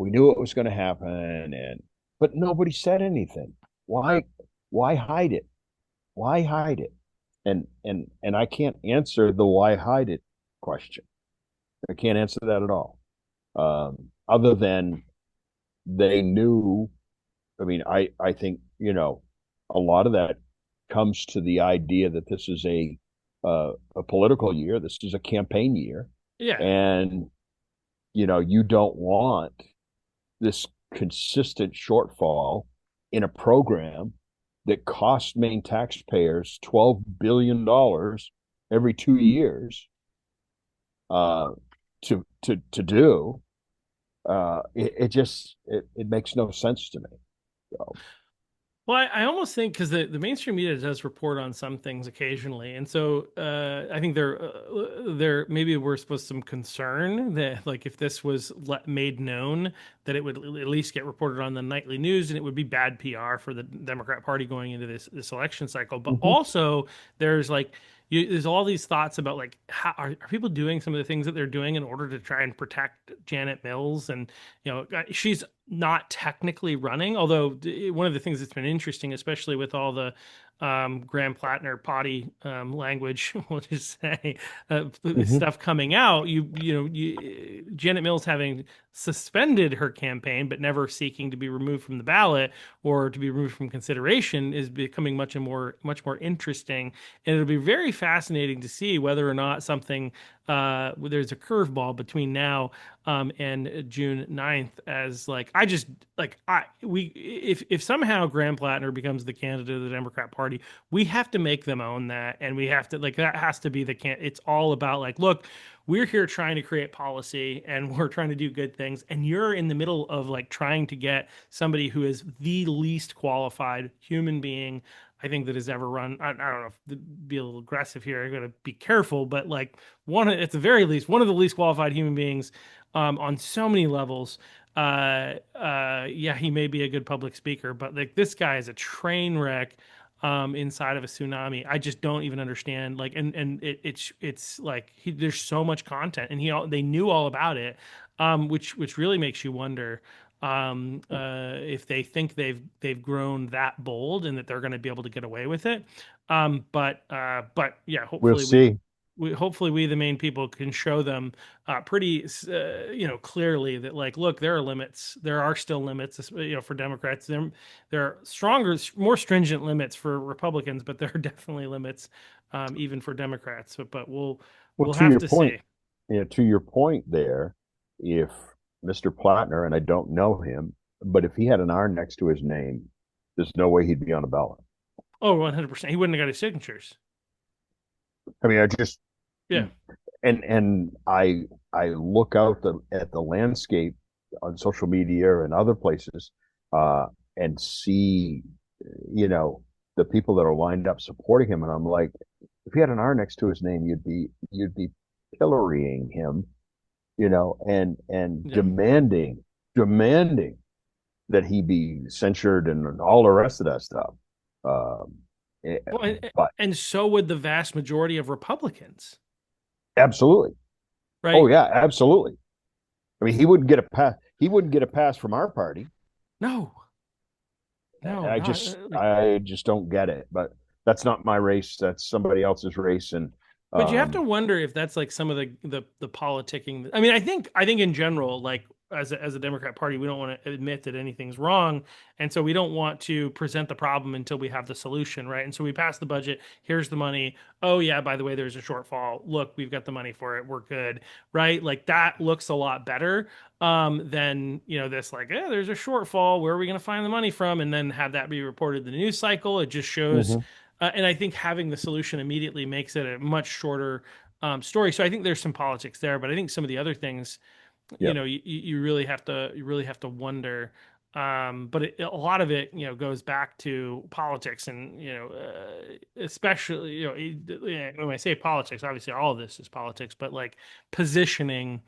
knew it was going to happen, but nobody said anything. Why hide it? Why hide it? And I can't answer the why hide it question. I can't answer that at all. Other than they knew. I mean, I think a lot of that comes to the idea that this is a political year. This is a campaign year, Yeah. and you don't want this consistent shortfall in a program that costs Maine taxpayers $12 billion every 2 years uh, to do. It makes no sense to me. So. Well, I almost think because the mainstream media does report on some things occasionally, and so I think there maybe we're supposed some concern that like if this was made known that it would at least get reported on the nightly news and it would be bad PR for the Democrat Party going into this election cycle. But Mm-hmm. also there's like there's all these thoughts about like how are people doing some of the things that they're doing in order to try and protect Janet Mills, and she's not technically running, although one of the things that's been interesting, especially with all the Graham Plattner potty language, we'll just say, Mm-hmm. stuff coming out. Janet Mills having suspended her campaign but never seeking to be removed from the ballot or to be removed from consideration is becoming much more interesting, and it'll be very fascinating to see whether or not something there's a curveball between now and June 9th, as like I just like I we if somehow Graham Plattner becomes the candidate of the Democrat Party, we have to make them own that, and we have to like that has to be it's all about like, look, we're here trying to create policy and we're trying to do good things, and you're in the middle of like trying to get somebody who is the least qualified human being I think that has ever run. I don't know if to be a little aggressive here. I'm going to be careful, but like at the very least, one of the least qualified human beings on so many levels. Yeah, he may be a good public speaker, but like this guy is a train wreck inside of a tsunami. I just don't even understand. Like, and it's like there's so much content, and they knew all about it, which really makes you wonder if they think they've grown that bold and that they're going to be able to get away with it. But yeah, We'll see. hopefully we the Maine people can show them pretty clearly that like, look, there are limits. There are still limits, for Democrats. There are stronger, more stringent limits for Republicans, but there are definitely limits even for Democrats. But Well, we'll to have your to point, see. to your point there, if Mr. Plattner, and I don't know him, but if he had an R next to his name, there's no way he'd be on a ballot. Oh, 100%. He wouldn't have got his signatures. I mean, I just Yeah. and I look out at the landscape on social media and other places, and see, the people that are lined up supporting him, and I'm like, if he had an R next to his name, you'd be pillorying him, you know, and Yeah. demanding that he be censured and all the rest of that stuff. Um, eh, Well, but and so would the vast majority of Republicans, absolutely, oh right? yeah, absolutely. I mean, he wouldn't get a pass. He wouldn't get a pass from our party. No, no, not like. I just don't get it. But that's not my race. That's somebody else's race. And But you have to um, wonder if that's like some of the politicking. I mean, I think in general, like as a Democrat Party, we don't want to admit that anything's wrong, and so we don't want to present the problem until we have the solution, right? And so we pass the budget. Here's the money. Oh yeah, by the way, there's a shortfall. Look, we've got the money for it. We're good, right? Like that looks a lot better than this like, there's a shortfall. Where are we going to find the money from? And then have that be reported in the news cycle. It just shows. mhm, And I think having the solution immediately makes it a much shorter story. So I think there's some politics there, but I think some of the other things, yeah. you really have to wonder. But a lot of it, goes back to politics, and especially when I say politics, obviously all of this is politics, but like positioning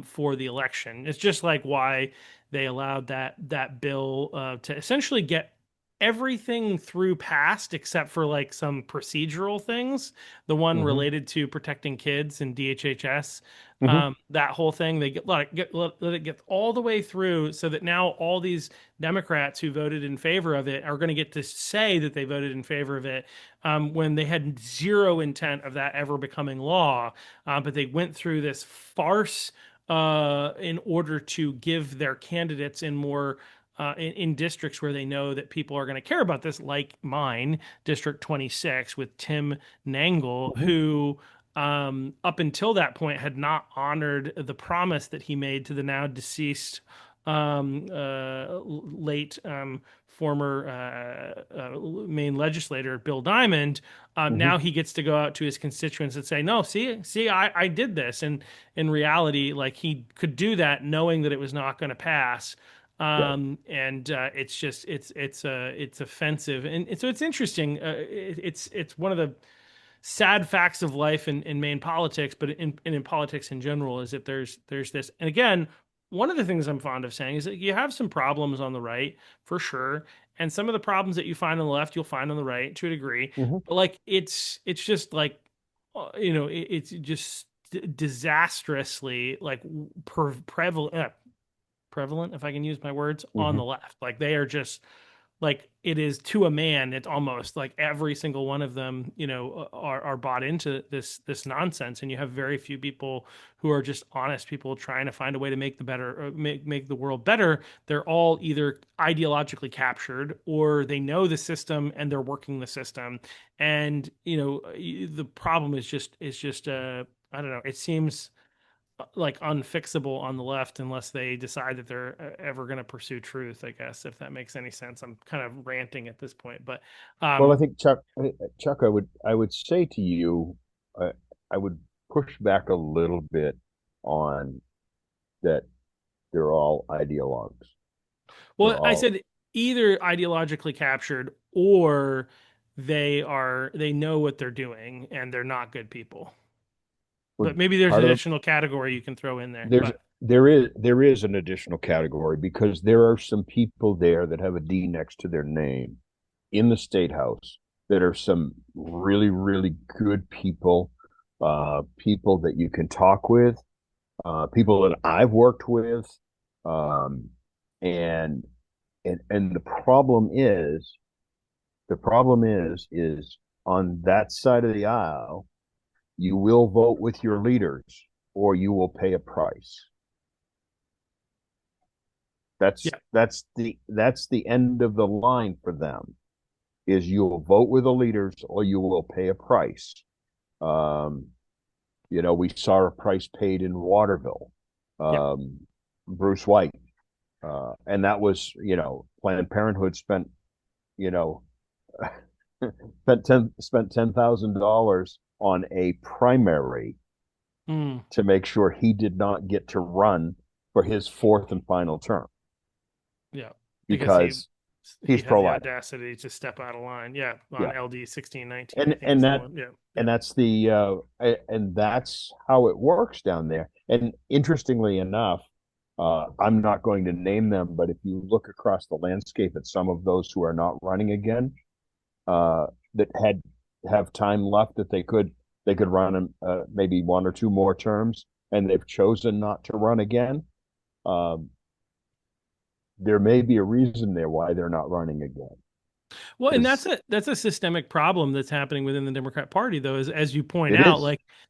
for the election. It's just like why they allowed that bill to essentially get everything through passed except for like some procedural things. The one Hmm. related to protecting kids and DHHS, Hmm. that whole thing, they let it get all the way through so that now all these Democrats who voted in favor of it are going to get to say that they voted in favor of it when they had zero intent of that ever becoming law. But they went through this farce in order to give their candidates in more in districts where they know that people are going to care about this, like mine, District 26, with Tim Nangle, Hmm. who up until that point had not honored the promise that he made to the now deceased late former Maine legislator Bill Diamond. Hmm. Now he gets to go out to his constituents and say, "No, see, I did this." And in reality, like he could do that knowing that it was not going to pass. Right. And it's just it's offensive, and so it's interesting. It's one of the sad facts of life in Maine politics, but in politics in general, is that there's this. And again, one of the things I'm fond of saying is that you have some problems on the right for sure, and some of the problems that you find on the left, you'll find on the right to a degree. Hmm. But like it's just like it's just disastrously like prevalent, if I can use my words, on Hmm. the left. Like they are just like it is to a man. It's almost like every single one of them, are bought into this nonsense, and you have very few people who are just honest people trying to find a way to make the better, or make the world better. They're all either ideologically captured or they know the system and they're working the system. And the problem is just I don't know. It seems like unfixable on the left unless they decide that they're ever going to pursue truth, I guess, if that makes any sense. I'm kind of ranting at this point, but Well, I um think Chuck, I would say to you, uh, I would push back a little bit on that. They're all ideologues. They're well, I all said either ideologically captured or they know what they're doing and they're not good people. well, But maybe there's an part of the additional category you can throw in there. there's But there is an additional category because there are some people there that have a D next to their name in the state house that are some really, really good people, people that you can talk with, people that I've worked with. Um, and and the problem is on that side of the aisle, you will vote with your leaders or you will pay a price. yeah, That's the end of the line for them is you will vote with the leaders or you will pay a price. Um, we saw a price paid in Waterville, yeah. um, Bruce White, and that was, Planned Parenthood spent, you know, spent $10,000 on a primary Mm, to make sure he did not get to run for his fourth and final term yeah. Because he because he He's had the pro-life. audacity to step out of line. Yeah, on Yeah, LD 1619, I and think and is the that one. Yeah, yeah. and that's the and that's how it works down there. And interestingly enough, I'm not going to name them, but if you look across the landscape at some of those who are not running again, uh, that have time left that they could run maybe one or two more terms, and they've chosen not to run again. Um, there may be a reason there why they're not running again. Well, and Because that's a systemic problem that's happening within the Democrat Party, though, is as you point it out, is.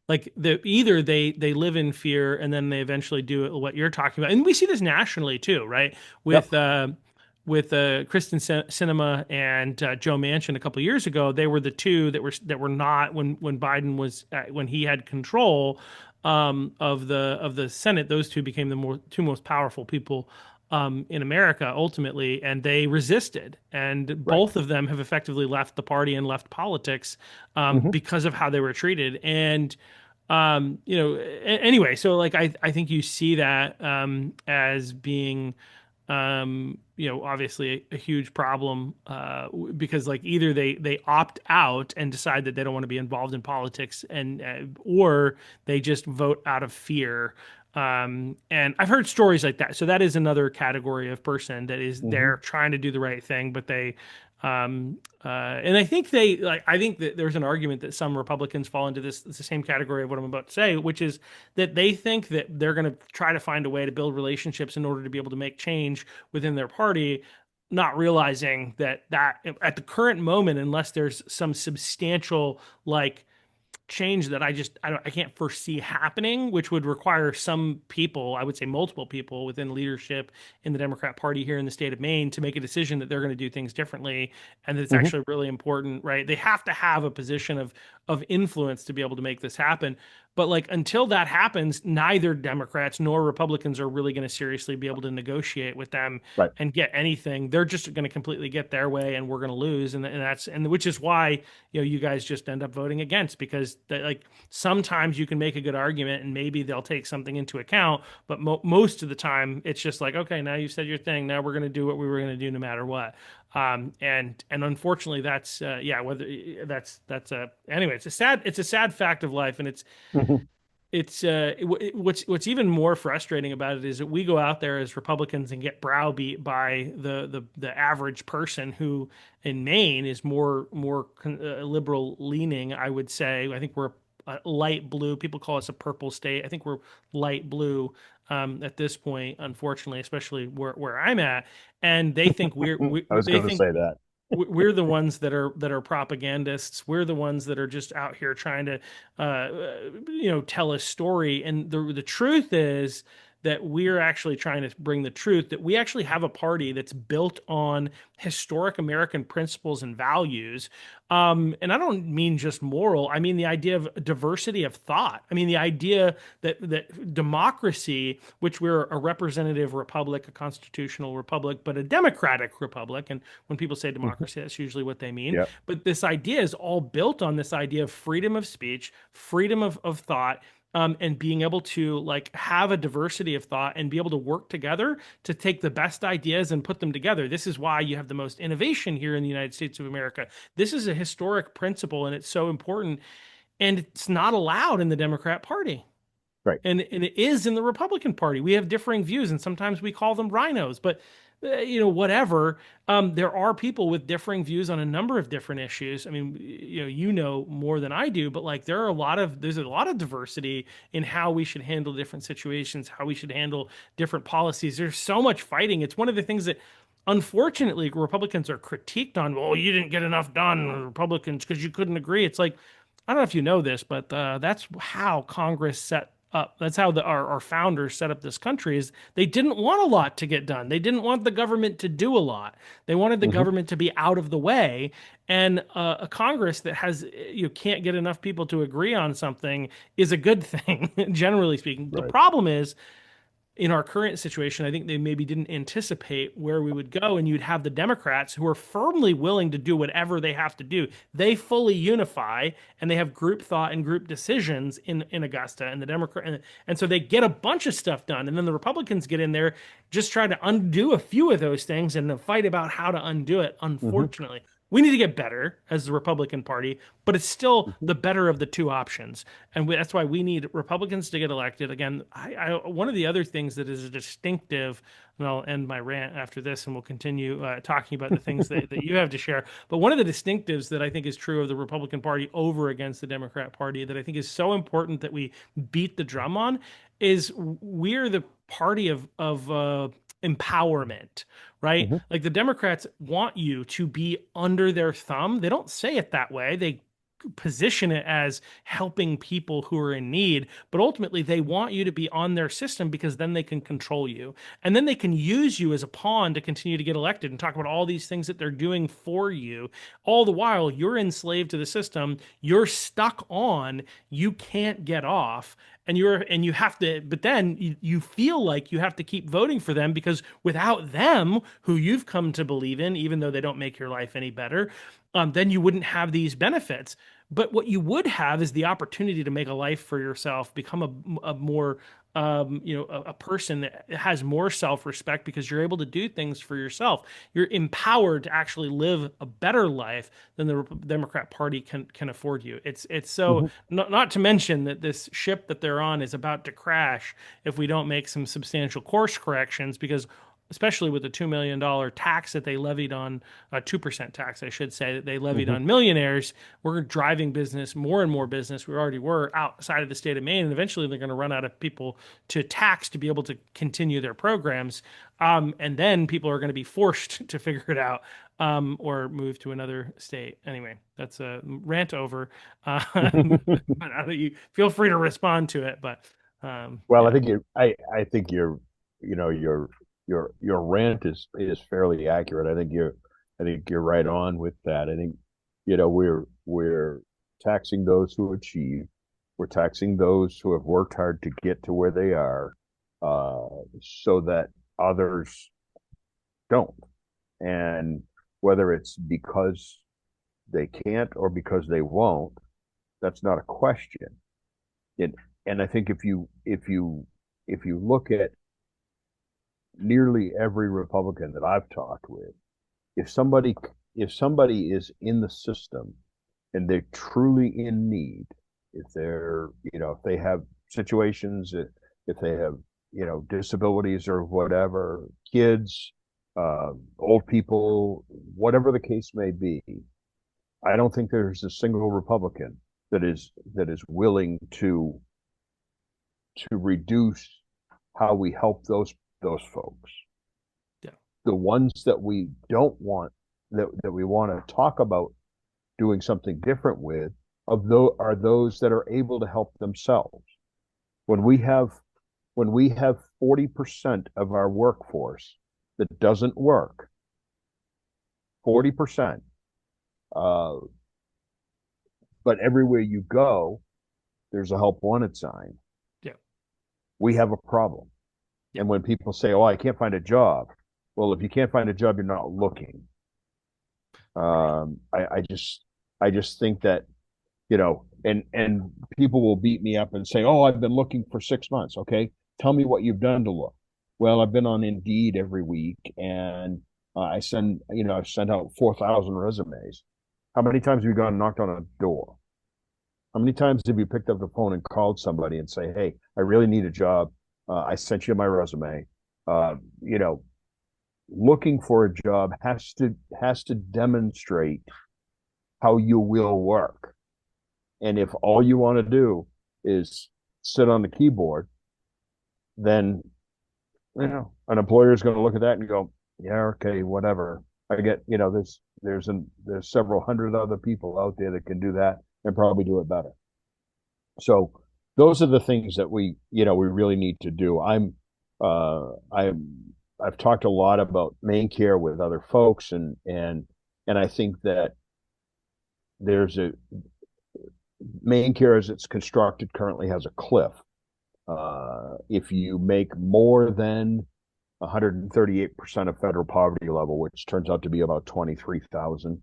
like either they live in fear and then they eventually do what you're talking about, and we see this nationally too, right? Yep. With Kristen Sinema and Joe Manchin a couple of years ago, they were the two that were not when Biden was when he had control of the Senate. Those two became the two most powerful people in America ultimately, and they resisted. And Right. both of them have effectively left the party and left politics Hmm. because of how they were treated. And anyway, so like I think you see that as being obviously a huge problem because like either they opt out and decide that they don't want to be involved in politics and or they just vote out of fear. And I've heard stories like that. So that is another category of person that is Hmm. there trying to do the right thing, but they and I think I think that there's an argument that some Republicans fall into the same category of what I'm about to say, which is that they think that they're going to try to find a way to build relationships in order to be able to make change within their party, not realizing that at the current moment, unless there's some substantial like change that I can't foresee happening, which would require some people, I would say multiple people within leadership in the Democrat Party here in the state of Maine to make a decision that they're going to do things differently and that it's Hmm. actually really important, right? They have to have a position of influence to be able to make this happen. But like until that happens, neither Democrats nor Republicans are really going to seriously be able to negotiate with them Right. and get anything. They're just going to completely get their way, and we're going to lose. And which is why you guys just end up voting against because like sometimes you can make a good argument and maybe they'll take something into account, but most of the time it's just like okay, now you said your thing, now we're going to do what we were going to do no matter what. And unfortunately that's whether that's a anyway it's a sad fact of life, and Hmm. what's even more frustrating about it is that we go out there as Republicans and get browbeat by the average person who in Maine is more liberal leaning. I would say I think we're light blue. People call us a purple state. I think we're light blue at this point, unfortunately, especially where I'm at. And they think I was they going to think say that. we're the ones that are propagandists. We're the ones that are just out here trying to tell a story. And the truth is that we're actually trying to bring the truth that we actually have a party that's built on historic American principles and values. And I don't mean just moral. I mean the idea of diversity of thought. I mean the idea that democracy, which we're a representative republic, a constitutional republic, but a democratic republic. And when people say Hmm. democracy, that's usually what they mean. Yeah. But this idea is all built on this idea of freedom of speech, freedom of thought, and being able to like have a diversity of thought and be able to work together to take the best ideas and put them together. This is why you have the most innovation here in the United States of America. This is a historic principle and it's so important. And it's not allowed in the Democrat Party. Right. And it is in the Republican Party. We have differing views, and sometimes we call them rhinos. But whatever. There are people with differing views on a number of different issues. I mean, more than I do, but like there's a lot of diversity in how we should handle different situations, how we should handle different policies. There's so much fighting. It's one of the things that unfortunately Republicans are critiqued on. Well, you didn't get enough done, Republicans, because you couldn't agree. It's like I don't know if you know this, but that's how Congress set up. That's how our founders set up this country. Is they didn't want a lot to get done. They didn't want the government to do a lot. They wanted the Hmm. government to be out of the way. And a Congress that has you can't get enough people to agree on something is a good thing, generally speaking. The Right. problem is in our current situation, I think they maybe didn't anticipate where we would go, and you'd have the Democrats who are firmly willing to do whatever they have to do. They fully unify, and they have group thought and group decisions in Augusta, and the and so they get a bunch of stuff done, and then the Republicans get in there, just try to undo a few of those things, and fight about how to undo it. Hmm. Unfortunately, we need to get better as the Republican Party, but it's still Hmm. the better of the two options, and that's why we need Republicans to get elected again. One of the other things that is distinctive, and I'll end my rant after this, and we'll continue talking about the things that you have to share. But one of the distinctives that I think is true of the Republican Party over against the Democrat Party that I think is so important that we beat the drum on is we're the party of empowerment, right? Hmm. Like the Democrats want you to be under their thumb. They don't say it that way. They position it as helping people who are in need, but ultimately they want you to be on their system because then they can control you. And then they can use you as a pawn to continue to get elected and talk about all these things that they're doing for you. All the while, you're enslaved to the system, you're stuck on, you can't get off. And you have to, but then you feel like you have to keep voting for them because without them, who you've come to believe in, even though they don't make your life any better, then you wouldn't have these benefits. But what you would have is the opportunity to make a life for yourself, become a more, a person that has more self-respect because you're able to do things for yourself. You're empowered to actually live a better life than the Democrat Party can afford you. It's so Hmm. not to mention that this ship that they're on is about to crash if we don't make some substantial course corrections because especially with the $2 million tax that they levied on 2% tax, I should say, that they levied Hmm. on millionaires. We're driving business, more and more business. We already were outside of the state of Maine, and eventually they're going to run out of people to tax to be able to continue their programs. And then people are going to be forced to figure it out or move to another state. Anyway, that's a rant over. But you feel free to respond to it. But Well, yeah, I think you know, your rant is fairly accurate. I think you're right on with that. I think, we're taxing those who achieve. We're taxing those who have worked hard to get to where they are, uh, so that others don't. And whether it's because they can't or because they won't, that's not a question. It, and I think if you look at nearly every Republican that I've talked with, if somebody if somebody is in the system and they're truly in need, if they're if they have situations, if they have disabilities or whatever, kids, old people, whatever the case may be, I don't think there's a single Republican that is willing to reduce how we help those folks. yeah, The ones that we don't want, that we want to talk about doing something different with, are those that are able to help themselves. When we have 40% of our workforce that doesn't work, 40%, uh, but everywhere you go, there's a help wanted sign. yeah, We have a problem. yeah. And when people say, "Oh, I can't find a job," well, if you can't find a job, you're not looking. Right. I just think that and people will beat me up and say, "Oh, I've been looking for 6 months." Okay, tell me what you've done to look. Well, I've been on Indeed every week, and I've sent out 4,000 resumes. How many times have you gone and knocked on a door? How many times have you picked up the phone and called somebody and say, "Hey, I really need a job. I sent you my resume." Uh, you know, Looking for a job has to demonstrate how you will work. And if all you want to do is sit on the keyboard, then an employer is going to look at that and go, "Yeah, okay, whatever." I get, there's several hundred other people out there that can do that and probably do it better. So those are the things that we really need to do. I've talked a lot about MaineCare with other folks, and I think that there's a MaineCare, as it's constructed, currently has a cliff. If you make more than 138% of federal poverty level, which turns out to be about 23,000,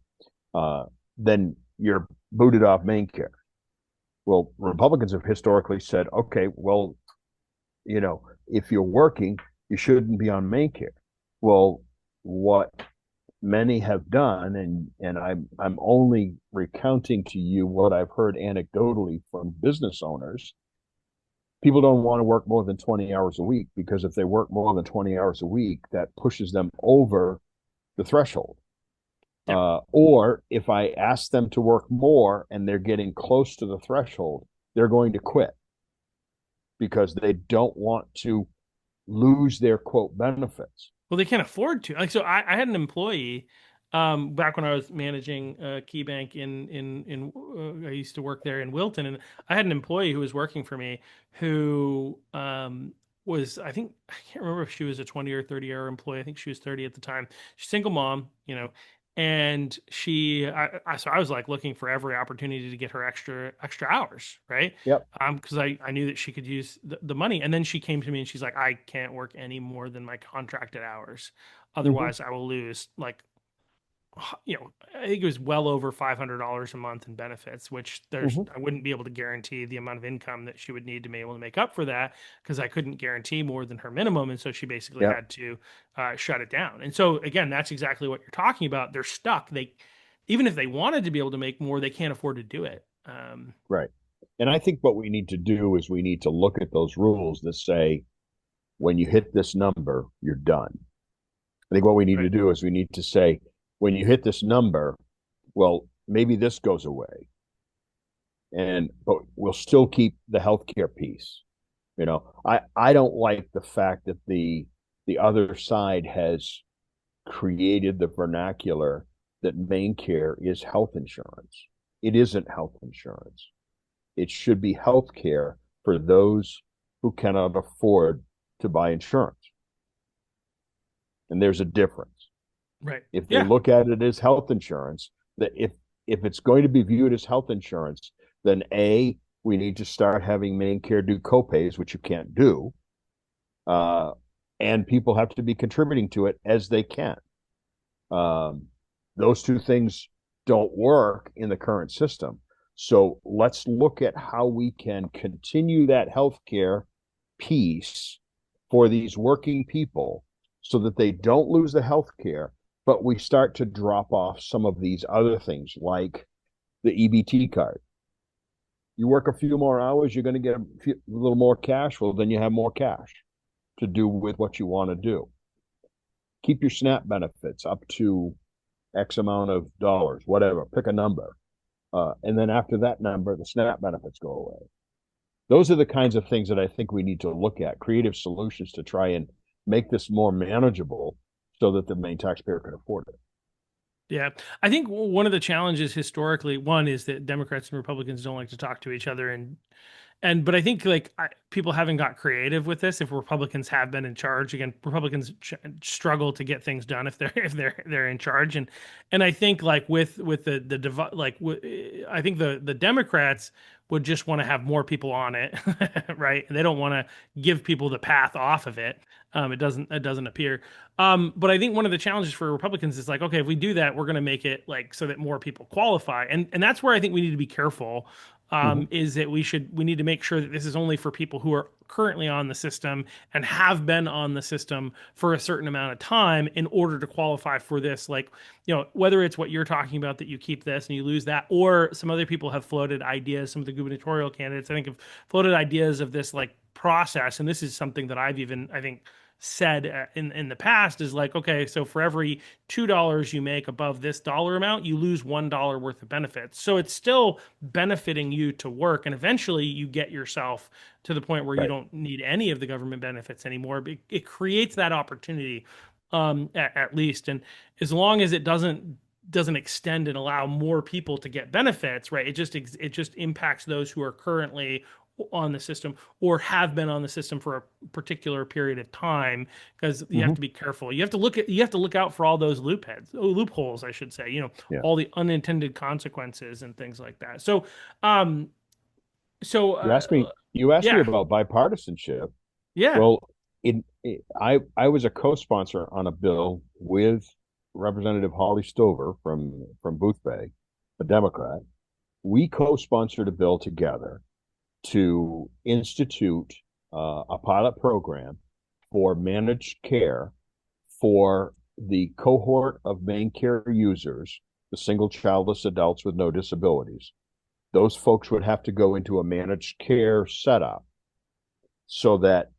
then you're booted off MaineCare. Well, Republicans have historically said, okay, well, if you're working, you shouldn't be on MaineCare. Well, what many have done, and I'm only recounting to you what I've heard anecdotally from business owners. People don't want to work more than 20 hours a week, because if they work more than 20 hours a week, that pushes them over the threshold. Yep. Or if I ask them to work more and they're getting close to the threshold, they're going to quit because they don't want to lose their quote benefits. Well, they can't afford to. Like, so I had an employee back when I was managing Key Bank I used to work there in Wilton, and I had an employee who was working for me who was, I think, I can't remember if she was a 20 or 30-hour employee. I think she was 30 at the time. She's a single mom, and so I was like looking for every opportunity to get her extra hours, right? Yep. Because I knew that she could use the money. And then she came to me and she's like, I can't work any more than my contracted hours. Mm-hmm. Otherwise, I will lose like, I think it was well over $500 a month in benefits, which Mm-hmm. I wouldn't be able to guarantee the amount of income that she would need to be able to make up for that, because I couldn't guarantee more than her minimum. And so she basically Yep. had to shut it down. And so again, that's exactly what you're talking about. They're stuck. Even if they wanted to be able to make more, they can't afford to do it. Right. And I think what we need to do is we need to look at those rules that say, when you hit this number, you're done. I think what we need to Right. do is we need to say, when you hit this number, well, maybe this goes away, but we'll still keep the healthcare piece. I don't like the fact that the other side has created the vernacular that MaineCare is health insurance. It isn't health insurance. It should be health care for those who cannot afford to buy insurance. And there's a difference. Right. If they Yeah. look at it as health insurance, that if it's going to be viewed as health insurance, then we need to start having MaineCare do copays, which you can't do, and people have to be contributing to it as they can. Those two things don't work in the current system. So let's look at how we can continue that healthcare piece for these working people so that they don't lose the healthcare, but we start to drop off some of these other things like the EBT card. You work a few more hours, you're going to get a little more cash. Well, then you have more cash to do with what you want to do. Keep your SNAP benefits up to X amount of dollars, whatever, pick a number. And then after that number, the SNAP benefits go away. Those are the kinds of things that I think we need to look at, creative solutions to try and make this more manageable so that the Maine taxpayer can afford it. Yeah. I think one of the challenges historically, one is that Democrats and Republicans don't like to talk to each other, but I think like people haven't got creative with this. If Republicans have been in charge, again, Republicans struggle to get things done if they're in charge, and I think like with the I think the Democrats would just want to have more people on it, right? And they don't want to give people the path off of it. It doesn't appear. But I think one of the challenges for Republicans is like, okay, if we do that, we're going to make it like so that more people qualify, and that's where I think we need to be careful. Mm-hmm. Is that we need to make sure that this is only for people who are currently on the system and have been on the system for a certain amount of time in order to qualify for this. Like, whether it's what you're talking about, that you keep this and you lose that, or some other people have floated ideas, some of the gubernatorial candidates, I think, have floated ideas of this like process. And this is something that I've even, I think, said in the past, is like, okay, so for every $2 you make above this dollar amount, you lose $1 worth of benefits. So it's still benefiting you to work, and eventually you get yourself to the point where you Right. don't need any of the government benefits anymore. But it creates that opportunity, at least, and as long as it doesn't extend and allow more people to get benefits, right? It just impacts those who are currently on the system or have been on the system for a particular period of time, because you have Mm-hmm. to be careful. You have to look out for all those loopholes, I should say, Yeah. all the unintended consequences and things like that. So um so You asked me. You asked me Yeah. about bipartisanship. Yeah. Well, I was a co-sponsor on a bill with Representative Holly Stover from Boothbay, a Democrat. We co-sponsored a bill together to institute a pilot program for managed care for the cohort of MaineCare users, the single childless adults with no disabilities. Those folks would have to go into a managed care setup so that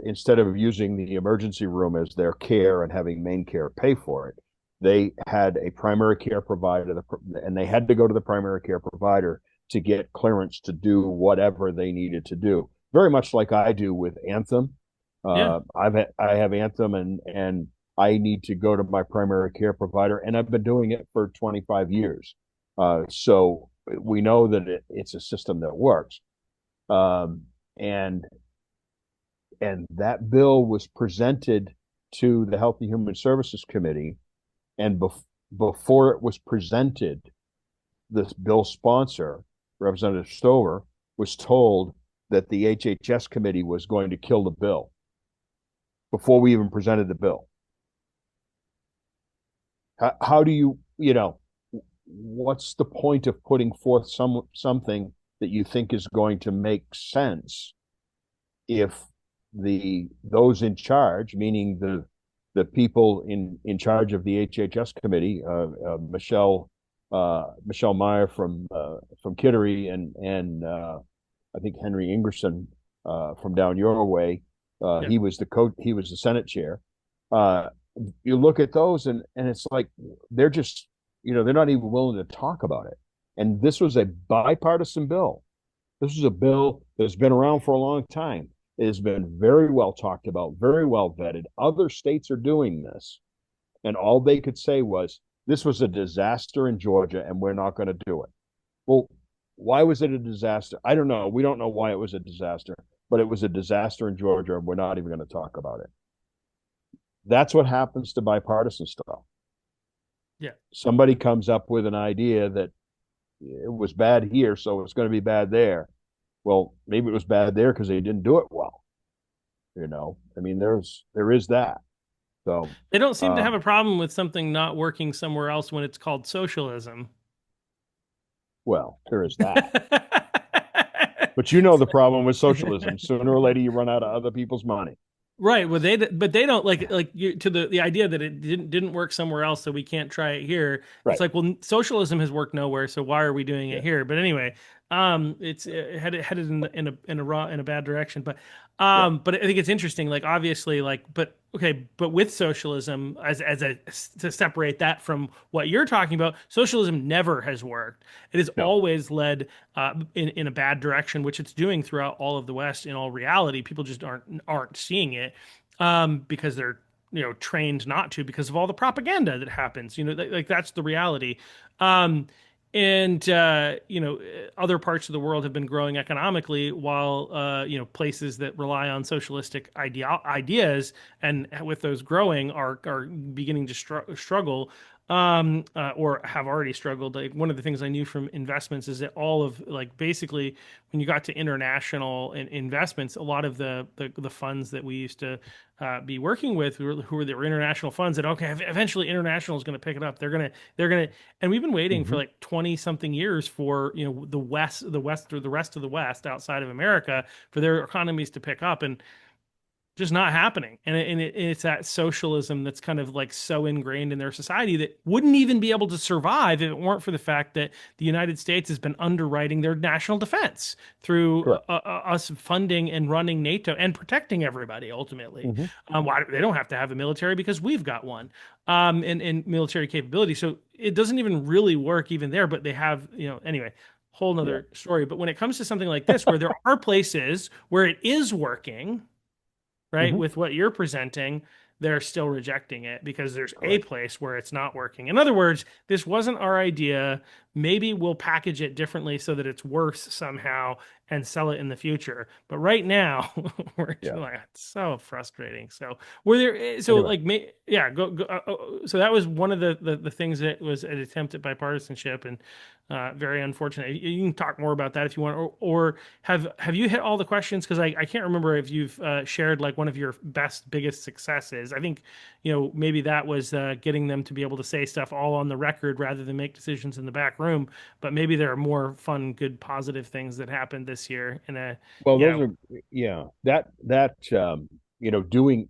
instead of using the emergency room as their care and having MaineCare pay for it, they had a primary care provider, and they had to go to the primary care provider to get clearance to do whatever they needed to do. Very much like I do with Anthem. Yeah. I have Anthem, and I need to go to my primary care provider, and I've been doing it for 25 years. So we know that it's a system that works. Um, and and that bill was presented to the Health and Human Services Committee, and before it was presented, this bill sponsor, Representative Stover, was told that the HHS committee was going to kill the bill before we even presented the bill. How do what's the point of putting forth something that you think is going to make sense if those in charge, meaning the people in charge of the HHS committee, Michelle Meyer from Kittery, and I think Henry Ingerson from down your way. Yeah. He was the Senate chair. You look at those, and it's like they're just they're not even willing to talk about it. And this was a bipartisan bill. This is a bill that's been around for a long time. It has been very well talked about, very well vetted. Other states are doing this. And all they could say was, this was a disaster in Georgia and we're not going to do it. Well, why was it a disaster? I don't know. We don't know why it was a disaster, but it was a disaster in Georgia and we're not even going to talk about it. That's what happens to bipartisan stuff. Yeah. Somebody comes up with an idea that it was bad here, so it's going to be bad there. Well, maybe it was bad there because they didn't do it well. I mean, there is that. So They don't seem to have a problem with something not working somewhere else when it's called socialism. well, there is that. But the problem with socialism. Sooner or later, you run out of other people's money. Right. Well, but they don't like you to the idea that it didn't work somewhere else, so we can't try it here. It's Right. like, well, socialism has worked nowhere, so why are we doing it Yeah. here? But anyway, it's headed in a bad direction. Yeah. But I think it's interesting. Like, obviously, but okay, but with socialism, to separate that from what you're talking about, socialism never has worked. It has No. always led in a bad direction, which it's doing throughout all of the West. In all reality, people just aren't seeing it because they're trained not to because of all the propaganda that happens. Like that's the reality. And other parts of the world have been growing economically while places that rely on socialistic ideas and with those growing are beginning to struggle or have already struggled. Like one of the things I knew from investments is that all of like basically when you got to international investments, a lot of the funds that we used to be working with who were the international funds that okay, eventually international is going to pick it up. They're gonna, and we've been waiting for Mm-hmm. like 20 something years for the West or the rest of the West outside of America for their economies to pick up and just not happening. And it's that socialism that's kind of like so ingrained in their society that wouldn't even be able to survive if it weren't for the fact that the United States has been underwriting their national defense through Correct. us funding and running NATO and protecting everybody ultimately. Mm-hmm. Why they don't have to have a military because we've got one and military capability. So it doesn't even really work even there, but they have, anyway, whole Yeah. nother story. But when it comes to something like this, where there are places where it is working, right? Mm-hmm. With what you're presenting, they're still rejecting it because there's a Correct. place where it's not working. In other words, this wasn't our idea. Maybe we'll package it differently so that it's worse somehow. and sell it in the future. But right now, we're Yeah. like, it's so frustrating. So were there, so Anyway, like, yeah, so that was one of the things that was an attempt at bipartisanship, and very unfortunate. You can talk more about that if you want, or have you hit all the questions? Because I can't remember if you've shared like one of your biggest successes. I think, maybe that was getting them to be able to say stuff all on the record rather than make decisions in the back room. But maybe there are more fun, good, positive things that happened this year in a, well, you those know, are, yeah, doing,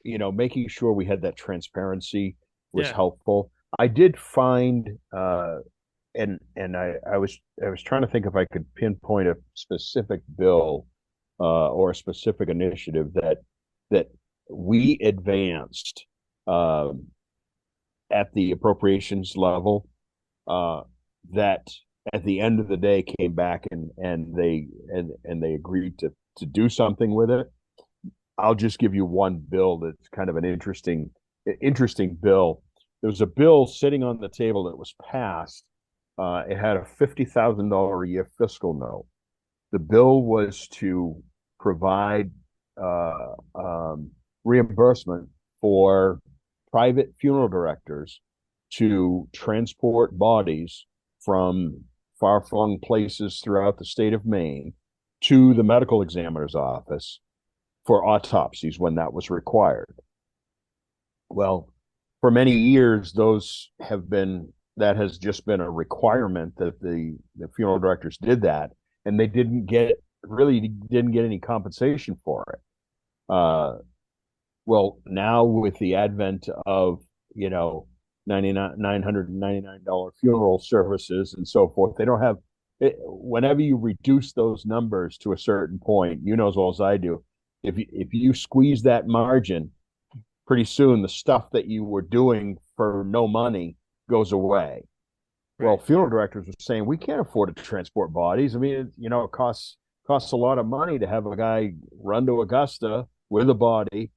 making sure we had that transparency was yeah, helpful. I did find, and I was trying to think if I could pinpoint a specific bill, or a specific initiative that we advanced, um, at the appropriations level, uh, that at the end of the day came back and they agreed to do something with it. I'll just give you one bill that's kind of an interesting bill. There was a bill sitting on the table that was passed. It had a $50,000 a year fiscal note. The bill was to provide, reimbursement for private funeral directors to transport bodies from far-flung places throughout the state of Maine to the medical examiner's office for autopsies when that was required. Well, for many years, that has just been a requirement that the funeral directors did that, and they didn't get any compensation for it. Well, now with the advent of, $999 funeral services and so forth, they don't have it. Whenever you reduce those numbers to a certain point, you know as well as I do, if you squeeze that margin, pretty soon the stuff that you were doing for no money goes away. Well, right, funeral directors were saying we can't afford to transport bodies. I mean, it costs a lot of money to have a guy run to Augusta with a body,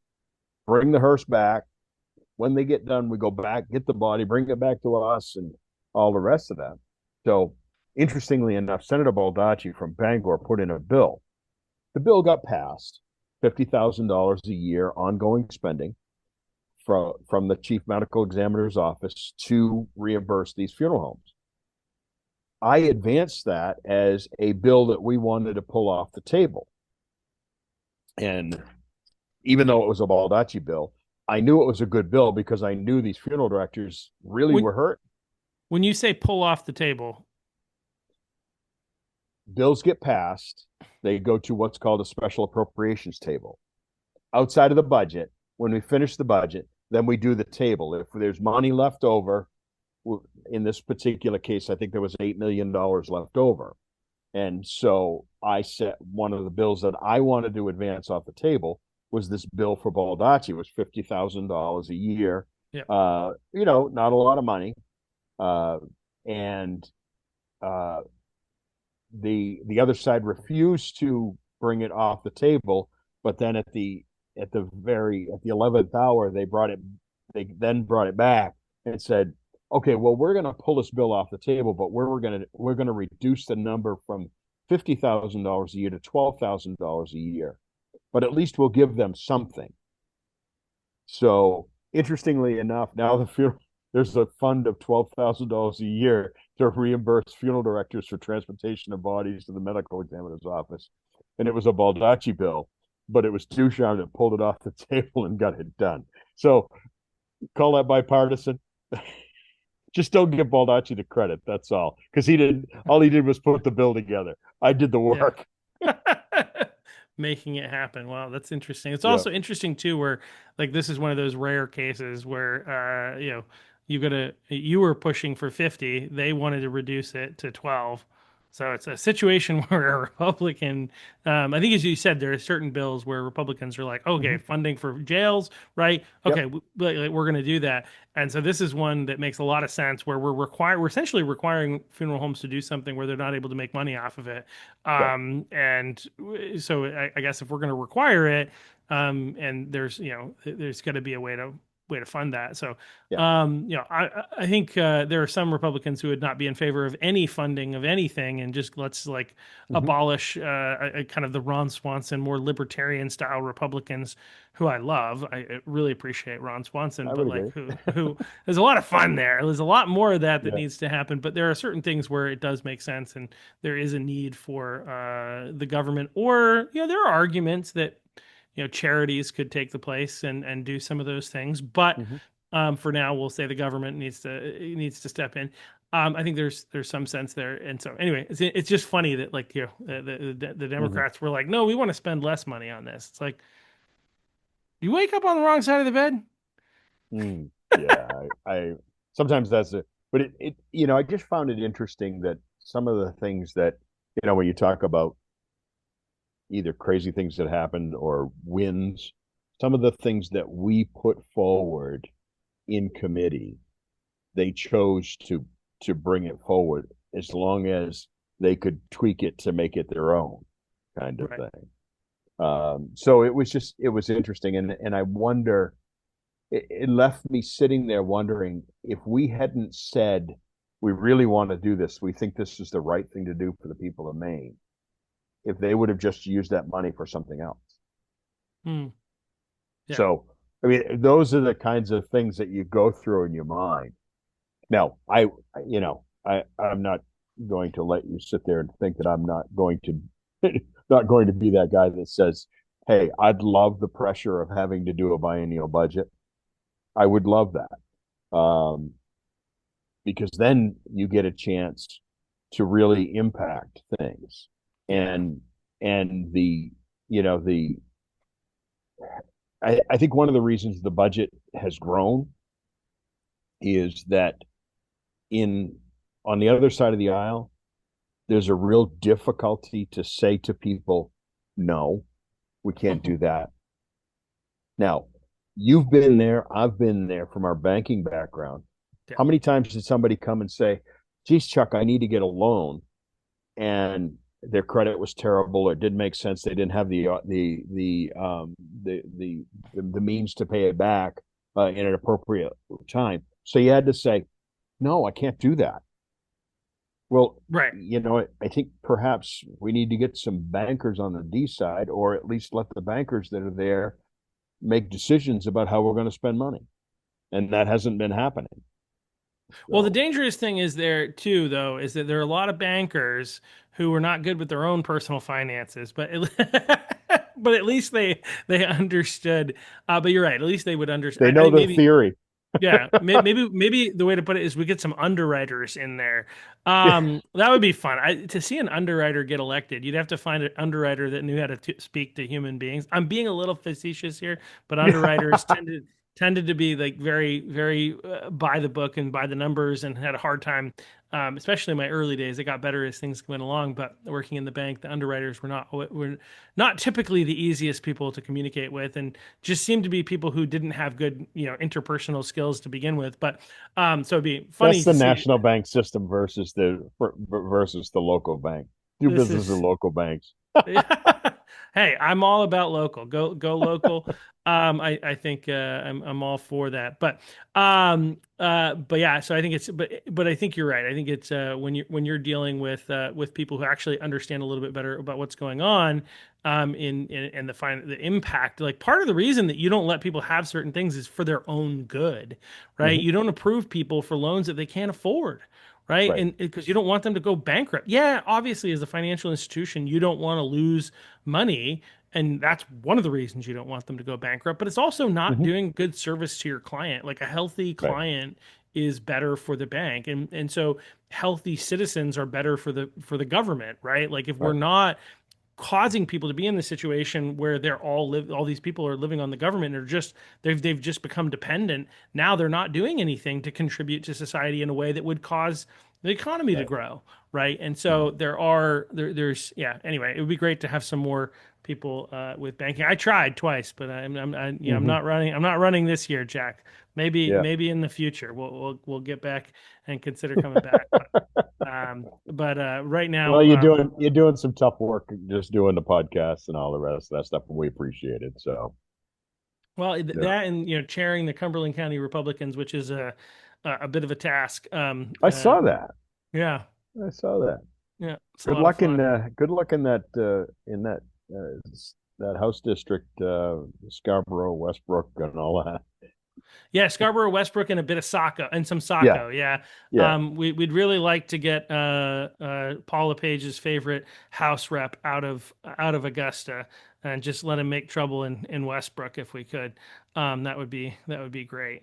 bring the hearse back. When they get done, we go back, get the body, bring it back to us, and all the rest of that. So, interestingly enough, Senator Baldacci from Bangor put in a bill. The bill got passed, $50,000 a year ongoing spending from the chief medical examiner's office to reimburse these funeral homes. I advanced that as a bill that we wanted to pull off the table. And even though it was a Baldacci bill, I knew it was a good bill because I knew these funeral directors really when were hurt. when you say pull off the table, Bills get passed, they go to what's called a special appropriations table. Outside of the budget, when we finish the budget, then we do the table. If there's money left over, in this particular case, I think there was $8 million left over. And so I said one of the bills that I wanted to advance off the table was this bill for Baldacci. It was $50,000 a year. yeah, Not a lot of money. And uh, the other side refused to bring it off the table, but then at the 11th hour they then brought it back and said, okay, well, we're going to pull this bill off the table, but we're going to reduce the number from $50,000 a year to $12,000 a year, but at least we'll give them something. So interestingly enough, now there's a fund of $12,000 a year to reimburse funeral directors for transportation of bodies to the medical examiner's office, and it was a Baldacci bill, but it was Ducharme that pulled it off the table and got it done. So call that bipartisan. Just don't give Baldacci the credit. That's all, because all he did was put the bill together. I did the yeah. work. Making it happen. Wow, that's interesting. It's Yeah. also interesting too, where like this is one of those rare cases where you were pushing for 50, they wanted to reduce it to 12. So it's a situation where a Republican, I think as you said, there are certain bills where Republicans are like, okay, Mm-hmm. funding for jails, right? Okay, Yep. we're going to do that. And so this is one that makes a lot of sense where we're essentially requiring funeral homes to do something where they're not able to make money off of it. Right. And so I guess if we're going to require it, and there's got to be a way to way to fund that. So, Yeah. I think there are some Republicans who would not be in favor of any funding of anything, and just let's like Hmm. abolish kind of the Ron Swanson, more libertarian style Republicans who I love. I really appreciate Ron Swanson, I but would like agree. who there's a lot of fun there. There's a lot more of that Yeah. needs to happen, but there are certain things where it does make sense, and there is a need for the government, or there are arguments that charities could take the place and do some of those things, but Hmm. for now we'll say the government needs to step in. I think there's some sense there, and so anyway, it's just funny that like the Hmm. Democrats were like, no, we want to spend less money on this. It's like you wake up on the wrong side of the bed. Mm. Yeah. I sometimes that's it, but I just found it interesting that some of the things that, when you talk about either crazy things that happened or wins, some of the things that we put forward in committee, they chose to bring it forward as long as they could tweak it to make it their own kind of Right. thing. So it was interesting, and I wonder. It left me sitting there wondering if we hadn't said we really want to do this, we think this is the right thing to do for the people of Maine, if they would have just used that money for something else. Hmm. Yeah. So, I mean, those are the kinds of things that you go through in your mind. Now, I'm not going to let you sit there and think that I'm not going to not going to be that guy that says, "Hey, I'd love the pressure of having to do a biennial budget. I would love that." Because then you get a chance to really impact things. Yeah. And the I think one of the reasons the budget has grown is that in on the other side of the aisle, there's a real difficulty to say to people, no, we can't do that. Now, you've been there, I've been there from our banking background. Yeah. How many times did somebody come and say, geez, Chuck, I need to get a loan, and their credit was terrible or it didn't make sense. They didn't have the means to pay it back in an appropriate time. So you had to say, no, I can't do that. Well, Right. I think perhaps we need to get some bankers on the D side, or at least let the bankers that are there make decisions about how we're going to spend money. And that hasn't been happening. Well, the So, dangerous thing is there too, though, is that there are a lot of bankers who are not good with their own personal finances, but but at least they understood. But you're right. At least they would they understand. I know think the maybe theory. yeah, maybe the way to put it is we get some underwriters in there. That would be fun. To see an underwriter get elected, you'd have to find an underwriter that knew how to speak to human beings. I'm being a little facetious here, but underwriters tended to be like very very by the book and by the numbers, and had a hard time. Especially in my early days, it got better as things went along. But working in the bank, the underwriters were not typically the easiest people to communicate with, and just seemed to be people who didn't have good, interpersonal skills to begin with. But so it'd be funny That's the to see. national bank system versus the local bank. Do This business with is local banks. Hey, I'm all about local. Go local. I think I'm all for that. But yeah, so I think but I think you're right. I think it's when you're dealing with people who actually understand a little bit better about what's going on, in the impact. Like part of the reason that you don't let people have certain things is for their own good, right? Hmm. You don't approve people for loans that they can't afford, right? Right. And because you don't want them to go bankrupt. Yeah, obviously, as a financial institution, you don't want to lose money. And that's one of the reasons you don't want them to go bankrupt. But it's also not Hmm. doing good service to your client. Like a healthy Right. client is better for the bank. And so healthy citizens are better for the government, right? Like if we're Right. not causing people to be in the situation where all these people are living on the government and are just they've just become dependent. Now they're not doing anything to contribute to society in a way that would cause the economy to Right. grow, right? And so Hmm. there's yeah, anyway, it would be great to have some more people with banking. I tried twice, but I'm Hmm. not running this year, Jack. maybe Yeah. maybe in the future we'll get back and consider coming back, but right Well, now, you're doing some tough work just doing the podcast and all the rest of that stuff, and we appreciate it. So, Well, Yeah. that and chairing the Cumberland County Republicans, which is a bit of a task. I saw that. Yeah, I saw that. yeah, it's a lot of fun. Good luck in that House district, Scarborough, Westbrook, and all that. Yeah, Scarborough, Westbrook, and a bit of Saco and some Yeah, Saco. Yeah, yeah. we'd really like to get Paul LePage's favorite House rep out of Augusta and just let him make trouble in Westbrook if we could. That would be great.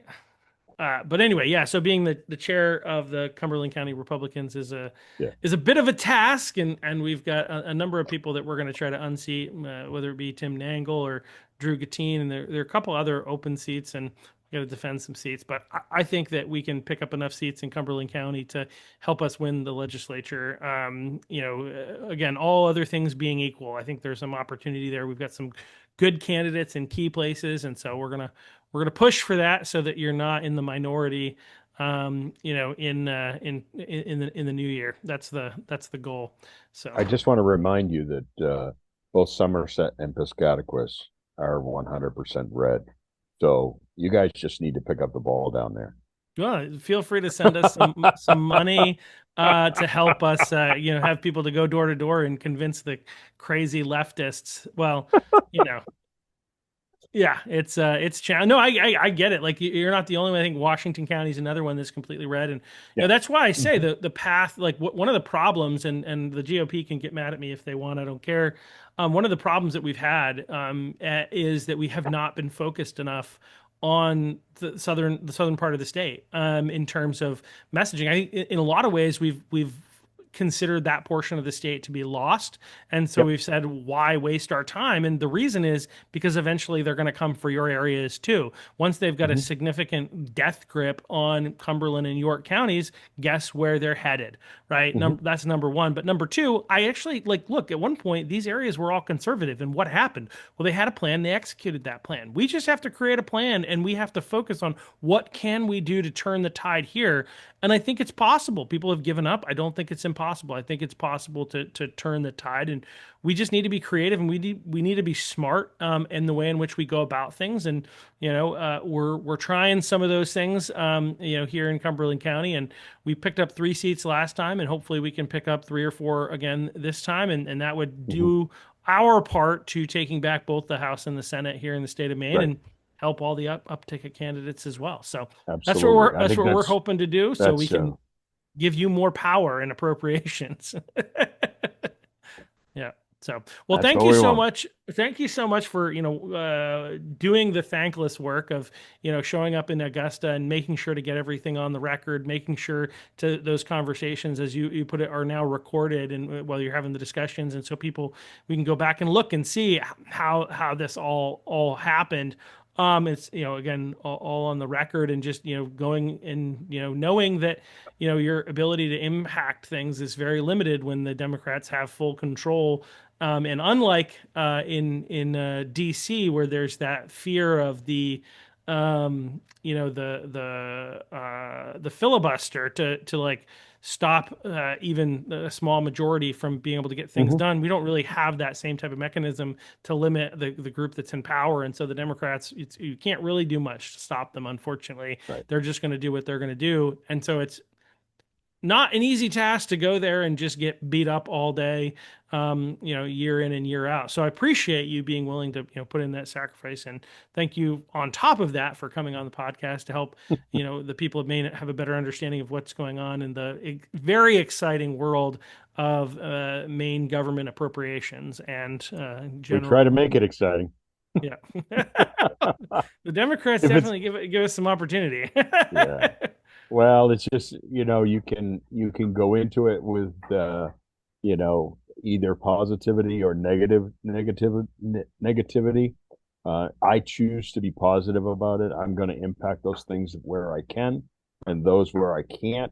But anyway, yeah. So being the chair of the Cumberland County Republicans Yeah. is a bit of a task, and we've got a number of people that we're going to try to unseat, whether it be Tim Nangle or Drew Gatine, and there are a couple other open seats, and we got to defend some seats. But I think that we can pick up enough seats in Cumberland County to help us win the legislature. Again, all other things being equal, I think there's some opportunity there. We've got some good candidates in key places, and so we're gonna push for that so that you're not in the minority, in the new year. That's the goal. So I just want to remind you that both Somerset and Piscataquis are 100% red. So you guys just need to pick up the ball down there. well, feel free to send us some money to help us, have people to go door to door and convince the crazy leftists. Well, you know, yeah, it's no, I get it. Like you're not the only one. I think Washington County is another one that's completely red, and Yeah. that's why I say Mhm. the path. Like one of the problems, and the GOP can get mad at me if they want. I don't care. One of the problems that we've had is that we have not been focused enough on the southern part of the state in terms of messaging. In a lot of ways we've considered that portion of the state to be lost. And so Yep. we've said, why waste our time? And the reason is because eventually they're going to come for your areas too. Once they've got a Mhm. significant death grip on Cumberland and York counties, guess where they're headed, right? Mhm. That's number one. But number two, I actually look, at one point, these areas were all conservative. And what happened? Well, they had a plan, they executed that plan. We just have to create a plan and we have to focus on what can we do to turn the tide here. And I think it's possible. People have given up. I don't think it's impossible. I think it's possible to turn the tide, and we just need to be creative, and we need to be smart in the way in which we go about things. And we're trying some of those things here in Cumberland County, and we picked up 3 seats last time, and hopefully we can pick up 3 or 4 again this time, and that would Mhm. do our part to taking back both the House and the Senate here in the state of Maine, Right. and help all the uptick candidates as well. So that's what Absolutely. we're I that's think what we're hoping to do, so we that's can give you more power in appropriations. Yeah. So, well, that's thank what you we so want. much. Thank you so much for doing the thankless work of showing up in Augusta and making sure to get everything on the record, making sure to those conversations, as you put it, are now recorded, and while you're having the discussions, and so we can go back and look and see how this all happened. It's again all on the record, and just going and knowing that your ability to impact things is very limited when the Democrats have full control. And unlike in DC, where there's that fear of the filibuster to like stop even a small majority from being able to get things Mhm. done. We don't really have that same type of mechanism to limit the group that's in power. And so the Democrats, you can't really do much to stop them, unfortunately. Right. They're just going to do what they're going to do. And so it's not an easy task to go there and just get beat up all day, year in and year out. So I appreciate you being willing to, put in that sacrifice. And thank you on top of that for coming on the podcast to help, the people of Maine have a better understanding of what's going on in the very exciting world of Maine government appropriations and We try to general. make it exciting. Yeah. The Democrats If it's definitely give us some opportunity. Yeah. Well, it's just, you can go into it with either positivity or negativity. I choose to be positive about it. I'm going to impact those things where I can, and those where I can't.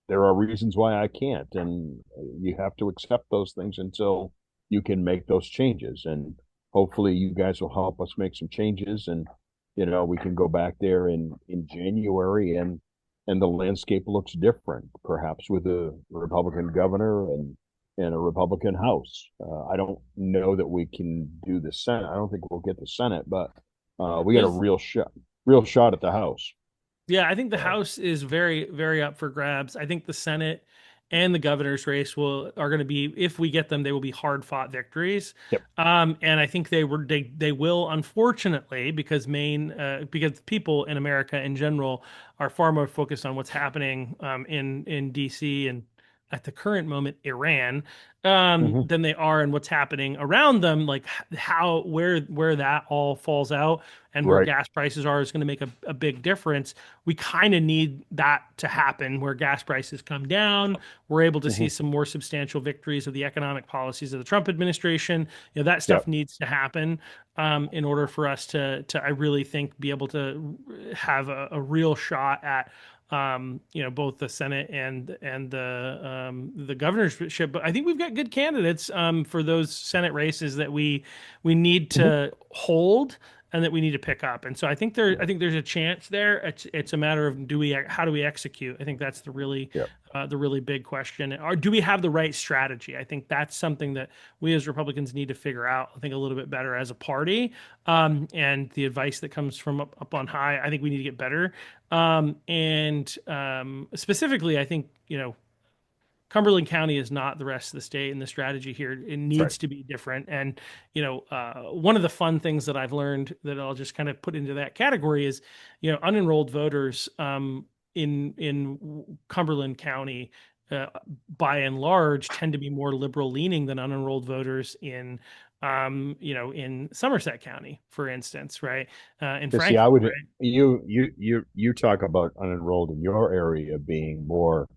There are reasons why I can't, and you have to accept those things until you can make those changes. And hopefully, you guys will help us make some changes, and we can go back there in January, and the landscape looks different, perhaps with a Republican governor and a Republican House. I don't know that we can do the Senate. I don't think we'll get the Senate, but We got a Those real shot at the House. Yeah, I think the So, House is very, very up for grabs. I think the Senate and the governor's race are going to be, if we get them, they will be hard fought victories. yep. And I think they will, unfortunately, because because people in America in general are far more focused on what's happening in DC and at the current moment Iran, Hmm. than they are in what's happening around them, like how where that all falls out and where Right. gas prices are is going to make a big difference. We kind of need that to happen where gas prices come down. We're able to see Hmm. some more substantial victories of the economic policies of the Trump administration. That stuff Yep. needs to happen in order for us I really think, be able to have a real shot at both the Senate and the governorship. But I think we've got good candidates for those Senate races that we need Hmm. to hold and that we need to pick up. And so I Yeah. think there's a chance there. It's a matter of how do we execute? I think that's Yep. the really big question. Or do we have the right strategy? I think that's something that we as Republicans need to figure out. I think a little bit better as a party, and the advice that comes from up on high. I think we need to get better. And specifically, I think Cumberland County is not the rest of the state, and the strategy here it Right. needs to be different. And one of the fun things that I've learned that I'll just kind of put into that category is, unenrolled voters in Cumberland County, uh, by and large, tend to be more liberal leaning than unenrolled voters in Somerset County, for instance, right? In You see, Franklin, I would right? you talk about unenrolled in your area being more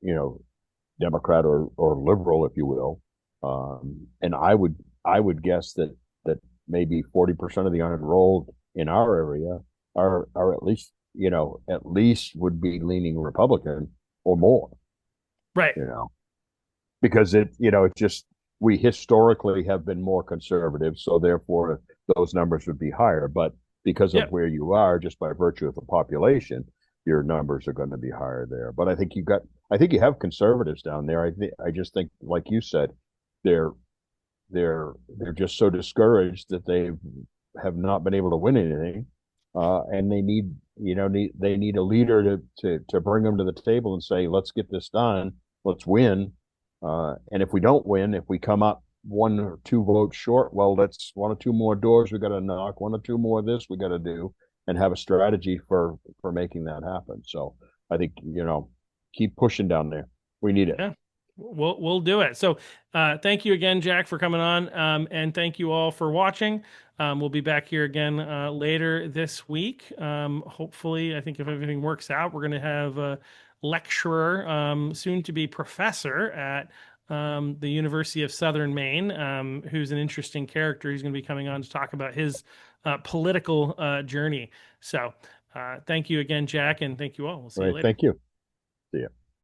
you know Democrat or liberal, if you will, and I would guess that maybe 40% of the unenrolled in our area are at least would be leaning Republican or more, Right. you know, because it just we historically have been more conservative, so therefore those numbers would be higher. But because of Yep. where you are, just by virtue of the population, your numbers are going to be higher there. But I think you have conservatives down there. I just think, like you said, they're they're just so discouraged that they have not been able to win anything, and they need a leader to bring them to the table and say, let's get this done, let's win, and if we don't win, if we come up one or two votes short, well, that's one or two more doors we got to knock, one or two more of this we got to do, and have a strategy for making that happen. So I think keep pushing down there. We need it. Yeah, we'll do it. So, thank you again, Jack, for coming on, and thank you all for watching. We'll be back here again later this week. Hopefully, I think if everything works out, we're going to have a lecturer, soon to be professor at the University of Southern Maine, who's an interesting character. He's going to be coming on to talk about his political journey. So, thank you again, Jack, and thank you all. We'll see All you right, later. thank you. See ya.